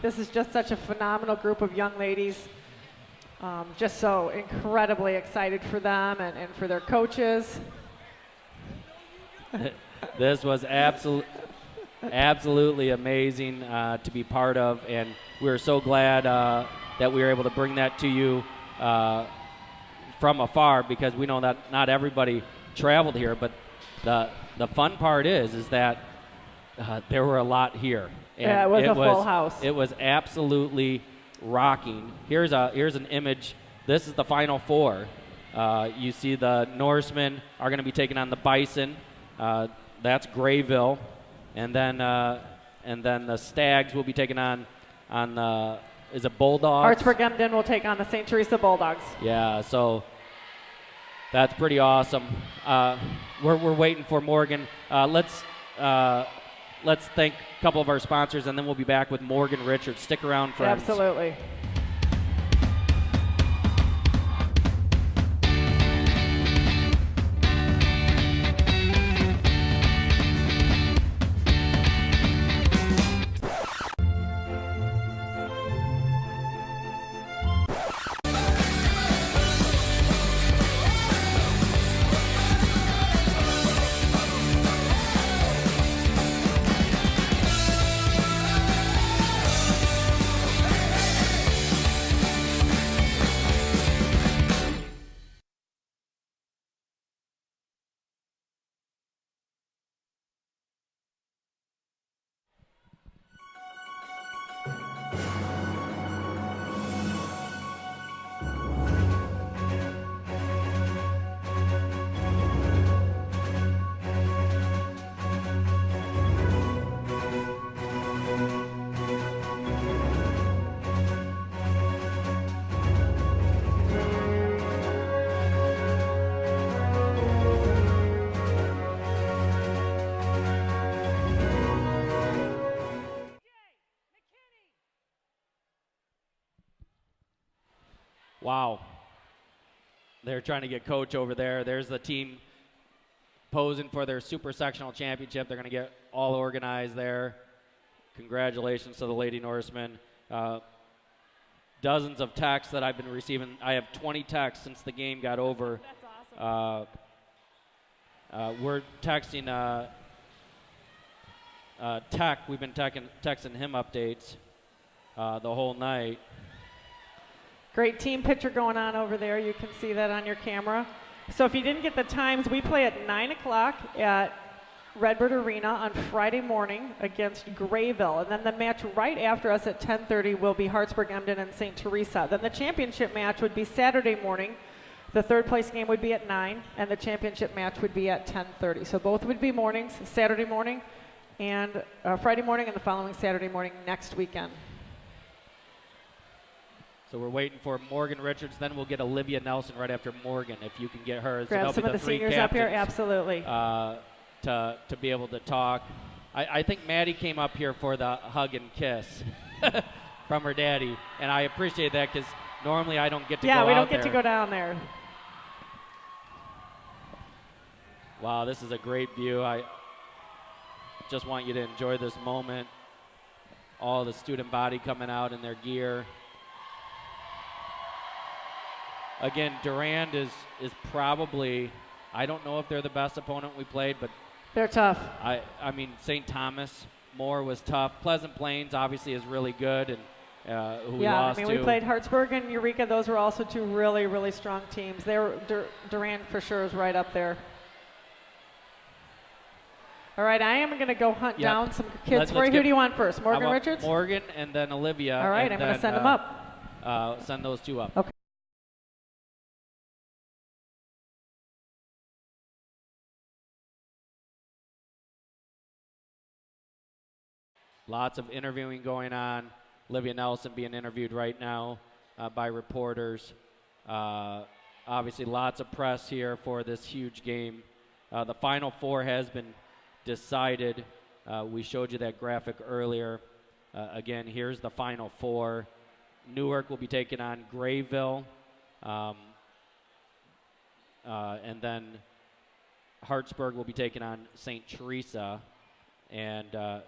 this is just such a phenomenal group of young ladies. Just so incredibly excited for them and for their coaches. This was absolutely amazing to be part of, and we're so glad that we were able to bring that to you from afar, because we know that not everybody traveled here, but the fun part is that there were a lot here. And yeah, it was a full house. It was absolutely rocking. Here's an image. This is the Final Four. You see the Norsemen are going to be taking on the Bison. That's Grayville, and then the Stags will be taking on the is it Bulldogs? Hartsburg-Emden will take on the St. Teresa Bulldogs. Yeah, so that's pretty awesome. We're waiting for Morgan. Let's thank a couple of our sponsors, and then we'll be back with Morgan Richards. Stick around, friends. Absolutely. Wow. They're trying to get coach over there. There's the team posing for their super sectional championship. They're going to get all organized there. Congratulations to the Lady Norsemen. Dozens of texts that I've been receiving. I have 20 texts since the game got over. That's awesome. We're texting Tech. We've been texting him updates the whole night. Great team picture going on over there. You can see that on your camera. So if you didn't get the times, we play at 9 o'clock at Redbird Arena on Friday morning against Grayville. And then the match right after us at 10:30 will be Hartsburg-Emden and St. Teresa. Then the championship match would be Saturday morning. The third place game would be at 9, and the championship match would be at 10:30. So both would be mornings, Saturday morning and Friday morning, and the following Saturday morning next weekend. So we're waiting for Morgan Richards. Then we'll get Olivia Nelson right after Morgan, if you can get her. Grab some of the seniors up here, absolutely. To be able to talk. I think Maddie came up here for the hug and kiss from her daddy, and I appreciate that because normally I don't get to go out there. Yeah, we don't get to go down there. Wow, this is a great view. I just want you to enjoy this moment. All the student body coming out in their gear. Again, Durand is probably, I don't know if they're the best opponent we played, but They're tough. I mean, St. Thomas More was tough. Pleasant Plains obviously is really good, and who we lost to. we played Hartsburg and Eureka. Those were also two really, really strong teams. They were Durand for sure is right up there. All right, I am going to go hunt down some kids for you. Who do you want first, Morgan Richards? Morgan and then Olivia. All right, I'm going to send them up. Send those two up. Okay. Lots of interviewing going on. Olivia Nelson being interviewed right now by reporters. Obviously, lots of press here for this huge game. The Final Four has been decided. We showed you that graphic earlier. Again, here's the Final Four. Newark will be taking on Grayville. And then Hartsburg will be taking on St. Teresa. And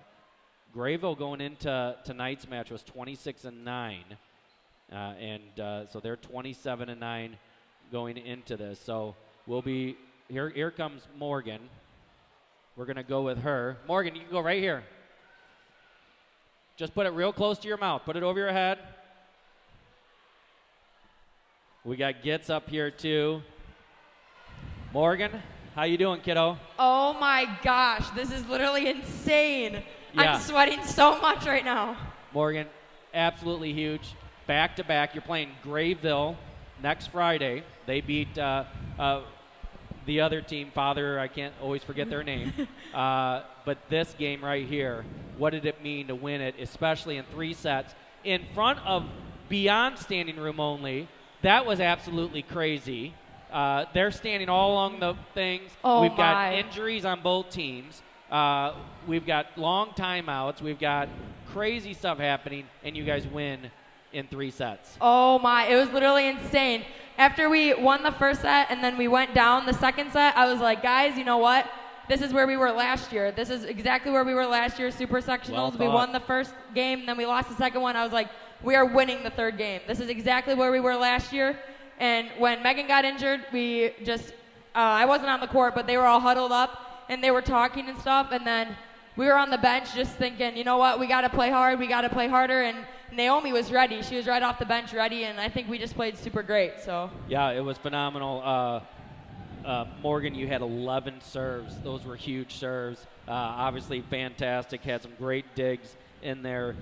Grayville going into tonight's match was 26-9. So they're 27-9 going into this. So we'll be, here comes Morgan. We're going to go with her. Morgan, you can go right here. Just put it real close to your mouth. Put it over your head. We got Gitz up here too. Morgan, how you doing, kiddo? Oh my gosh, this is literally insane. Yeah. I'm sweating so much right now. Morgan, absolutely huge. Back-to-back, you're playing Grayville next Friday. They beat the other team, Father, I can't always forget their name. But this game right here, what did it mean to win it, especially in 3 sets, in front of beyond standing room only? That was absolutely crazy. They're standing all along the things. Oh, We've got my. injuries on both teams. We've got long timeouts. We've got crazy stuff happening, and you guys win in 3 sets. Oh my, it was literally insane. After we won the first set and then we went down the second set, I was like, guys, you know what? This is where we were last year. This is exactly where we were last year, Super Sectionals. We won the first game, and then we lost the second one. I was like, we are winning the third game. This is exactly where we were last year. And when Megan got injured, we just, I wasn't on the court, but they were all huddled up, and they were talking and stuff, and then we were on the bench just thinking, you know what, we got to play hard, we got to play harder, and Naomi was ready. She was right off the bench ready, and I think we just played super great. So Yeah, it was phenomenal. Morgan, you had 11 serves. Those were huge serves. Obviously fantastic, had some great digs in there.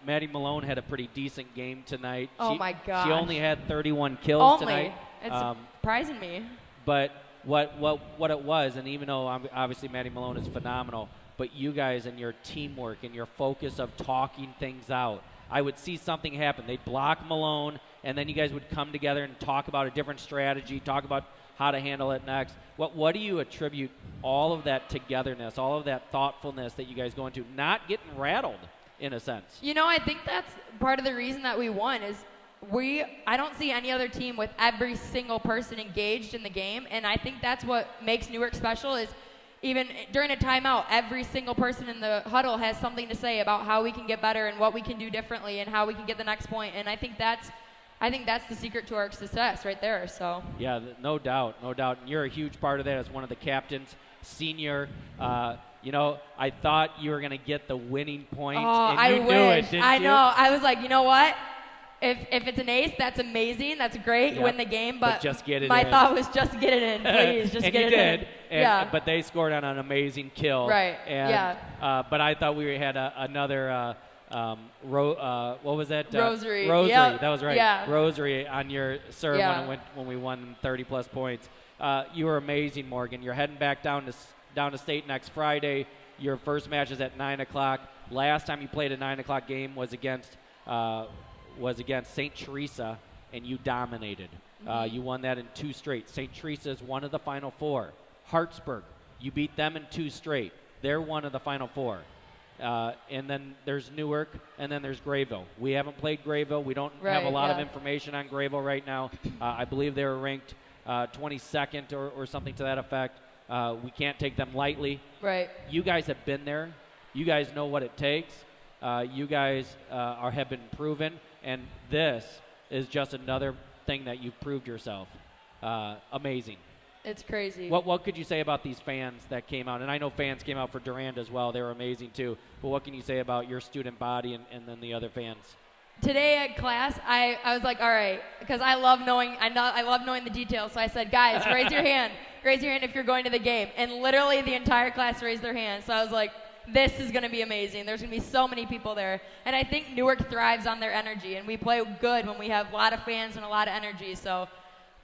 Maddie Malone had a pretty decent game tonight. Oh my gosh. She only had 31 kills tonight. It's surprising me. But what it was, and even though obviously Maddie Malone is phenomenal, but you guys and your teamwork and your focus of talking things out. I would see something happen. They'd block Malone, and then you guys would come together and talk about a different strategy, talk about how to handle it next. What do you attribute all of that togetherness, all of that thoughtfulness that you guys go into, not getting rattled in a sense? You know, I think that's part of the reason that we won is I don't see any other team with every single person engaged in the game, and I think that's what makes Newark special is even during a timeout, every single person in the huddle has something to say about how we can get better and what we can do differently and how we can get the next point, and I think that's the secret to our success right there. So yeah, no doubt. And you're a huge part of that as one of the captains, senior. You know, I thought you were going to get the winning point, and you knew it, didn't you? I know. I was like, you know what? If it's an ace, that's amazing. That's great. You win the game, but just get it my in. thought was just get it in, please. Just and get you it did. in. Yeah. But they scored on an amazing kill. Right. And, yeah. But I thought we had another. What was that? Rosary. Rosary. Yep. That was right. Yeah. Rosary on your serve Yeah. when we won 30+ points. You were amazing, Morgan. You're heading back down to state next Friday. Your first match is at 9:00. Last time you played a 9:00 game was against St. Teresa, and you dominated. You won that in 2 straight. St. Teresa is one of the Final Four. Hartsburg, you beat them in 2 straight. They're one of the Final Four. And then there's Newark, and then there's Grayville. We haven't played Grayville. We don't have a lot of information on Grayville right now. I believe they were ranked 22nd or something to that effect. We can't take them lightly. Right. You guys have been there. You guys know what it takes. You guys have been proven, and this is just another thing that you've proved yourself. Amazing. It's crazy. What could you say about these fans that came out? And I know fans came out for Durand as well. They were amazing too. But what can you say about your student body and then the other fans? Today at class, I was like, all right, because I love knowing the details. So I said, guys, raise your hand. Raise your hand if you're going to the game. And literally the entire class raised their hand. So I was like, this is going to be amazing. There's going to be so many people there. And I think Newark thrives on their energy. And we play good when we have a lot of fans and a lot of energy. So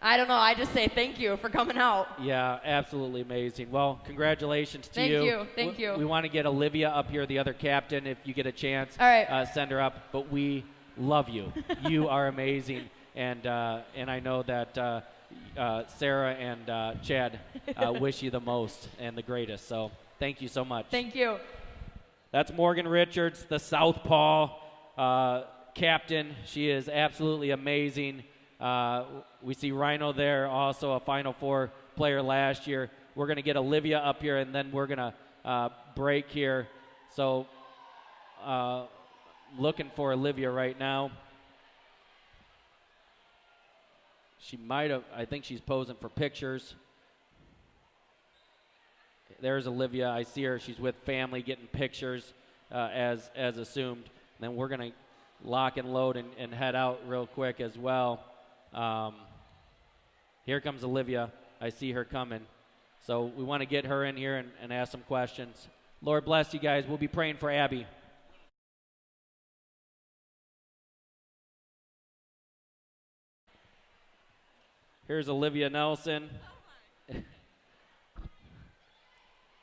I don't know. I just say thank you for coming out. Yeah, absolutely amazing. Well, congratulations to you. Thank you. We want to get Olivia up here, the other captain, if you get a chance. All right. Send her up. But we love you. You are amazing. And I know that Sarah and Chad wish you the most and the greatest. So thank you so much. Thank you. That's Morgan Richards, the Southpaw captain. She is absolutely amazing. We see Rhino there, also a Final Four player last year. We're going to get Olivia up here, and then we're going to break here. So looking for Olivia right now. She might have, I think she's posing for pictures. There's Olivia. I see her. She's with family getting pictures as assumed. And then we're going to lock and load and head out real quick as well. Here comes Olivia. I see her coming. So we want to get her in here and ask some questions. Lord bless you guys. We'll be praying for Abby. Here's Olivia Nelson.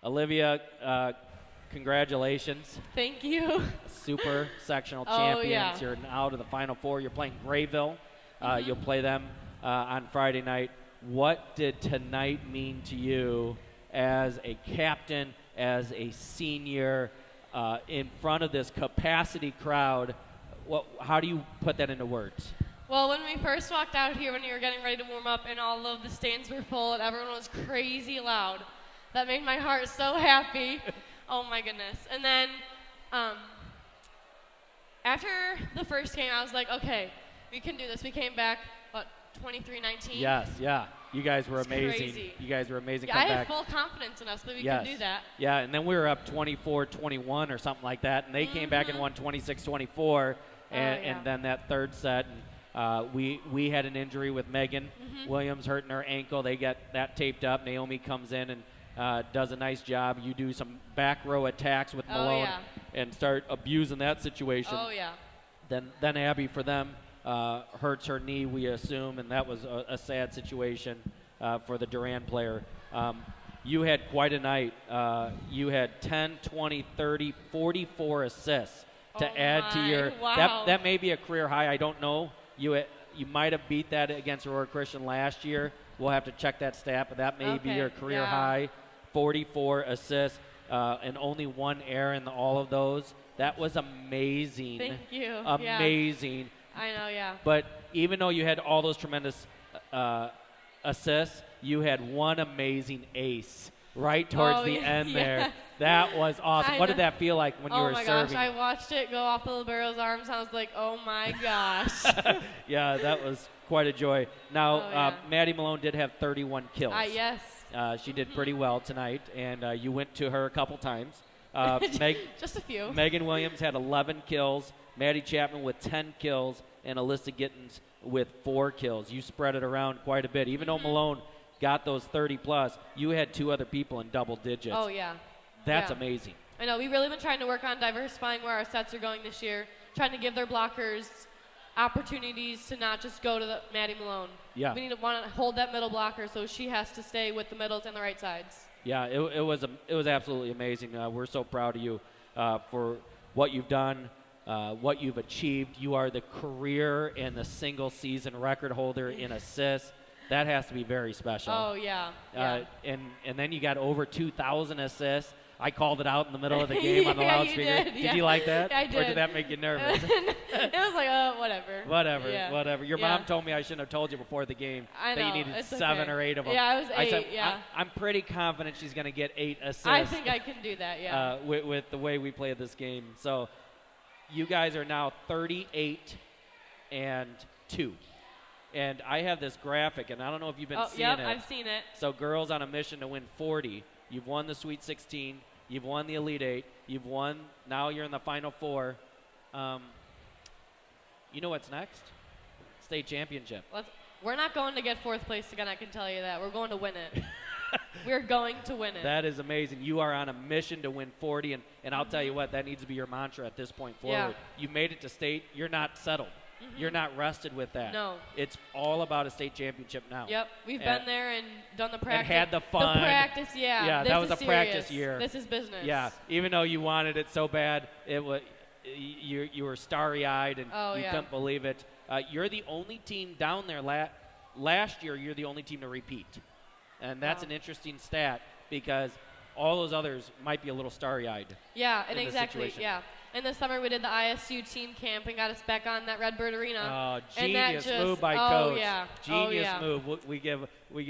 Olivia, congratulations. Thank you. Super sectional Oh, champions. yeah. You're now to the Final Four. You're playing Grayville. You'll play them on Friday night. What did tonight mean to you as a captain, as a senior, in front of this capacity crowd? How do you put that into words? Well, when we first walked out here, when we were getting ready to warm up and all of the stands were full and everyone was crazy loud, that made my heart so happy. Oh my goodness. And then after the first game, I was like, okay, we can do this. We came back, 23-19? Yes, yeah. You guys were It's amazing. crazy. You guys were amazing. Yeah, Come I back. have full confidence in us that we Yes. can do that. Yeah, and then we were up 24-21 or something like that, and they came back and won 26-24, and then that third set. And, we had an injury with Megan Williams hurting her ankle. They got that taped up. Naomi comes in and does a nice job. You do some back row attacks with Malone and start abusing that situation. Oh, yeah. Then Abby, for them, hurts her knee, we assume, and that was a sad situation for the Durand player. You had quite a night. You had 10, 20, 30, 44 assists to add to your that may be a career high. I don't know. You might have beat that against Aurora Christian last year. We'll have to check that stat, but that may be your career high. 44 assists and only one error in all of those. That was amazing. Thank you. Amazing. Yeah. I know, yeah. But even though you had all those tremendous assists, you had one amazing ace right towards the end there. That was awesome. What did that feel like when you were serving? Oh my gosh, I watched it go off the libero's arms. I was like, oh my gosh. Yeah, that was quite a joy. Now, Maddie Malone did have 31 kills. Yes. She did pretty well tonight, and you went to her a couple times. Just a few. Megan Williams had 11 kills, Maddie Chapman with 10 kills, and Alyssa Gittens with 4 kills. You spread it around quite a bit. Even though Malone got those 30-plus, you had 2 other people in double digits. Oh, yeah. That's amazing. I know. We really been trying to work on diversifying where our sets are going this year, trying to give their blockers opportunities to not just go to the Maddie Malone. Yeah. We need to want to hold that middle blocker, so she has to stay with the middles and the right sides. Yeah, it was absolutely amazing. We're so proud of you for what you've done, what you've achieved. You are the career and the single season record holder in assists. That has to be very special. Oh, yeah. And then you got over 2,000 assists. I called it out in the middle of the game on the Yeah, you loudspeaker. did, yeah. you like that? I Or did. did that make you nervous? It was like, whatever. Whatever, Yeah. whatever. Your Yeah. mom told me I shouldn't have told you before the game I that you know, needed it's 7 okay. or 8 of them. Yeah, it was I said, 8, yeah. I'm pretty confident she's going to get 8 assists. I think I can do that, yeah. With the way we play this game. So you guys are now 38-2. And I have this graphic, and I don't know if you've been seeing yep, it. I've seen it. So girls on a mission to win 40. You've won the Sweet 16. You've won the Elite 8. You've won. Now you're in the Final 4. You know what's next? State championship. We're not going to get 4th place again, I can tell you that. We're going to win it. We're going to win it. That is amazing. You are on a mission to win 40, and I'll tell you what, that needs to be your mantra at this point forward. Yeah. You made it to state. You're not settled. You're not rested with that. No. It's all about a state championship now. Yep, we've been there and done the practice. And had the fun. The practice, yeah. Yeah, this that was is a practice serious. year. This is business. Yeah, even though you wanted it so bad, it was you were starry-eyed and you couldn't believe it. You're the only team down there. Last year, you're the only team to repeat. And that's an interesting stat because all those others might be a little starry-eyed. Yeah, and in this exactly, situation. yeah. In the summer, we did the ISU team camp and got us back on that Redbird Arena. Oh, And that genius just- move by oh, Coach. yeah. Genius Oh, yeah. move. We give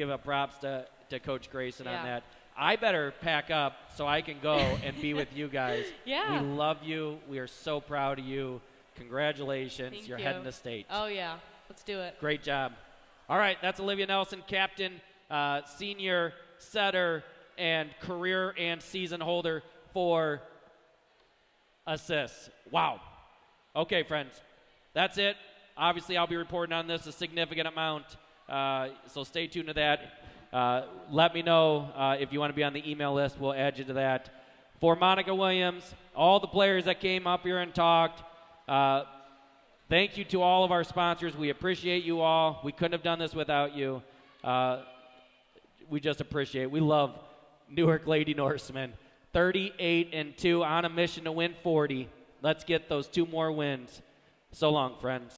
a props to Coach Grayson Yeah. on that. I better pack up so I can go and be with you guys. Yeah. We love you. We are so proud of you. Congratulations. Thank You're you. heading to state. Oh, yeah. Let's do it. Great job. All right, that's Olivia Nelson, captain, senior setter, and career and season holder for assists. Wow. Okay, friends, that's it. Obviously, I'll be reporting on this a significant amount, so stay tuned to that. Let me know if you want to be on the email list. We'll add you to that. For Monica Williams, all the players that came up here and talked, thank you to all of our sponsors. We appreciate you all. We couldn't have done this without you. We just appreciate it. We love Newark Lady Norsemen. 38-2 on a mission to win 40. Let's get those 2 more wins. So long, friends.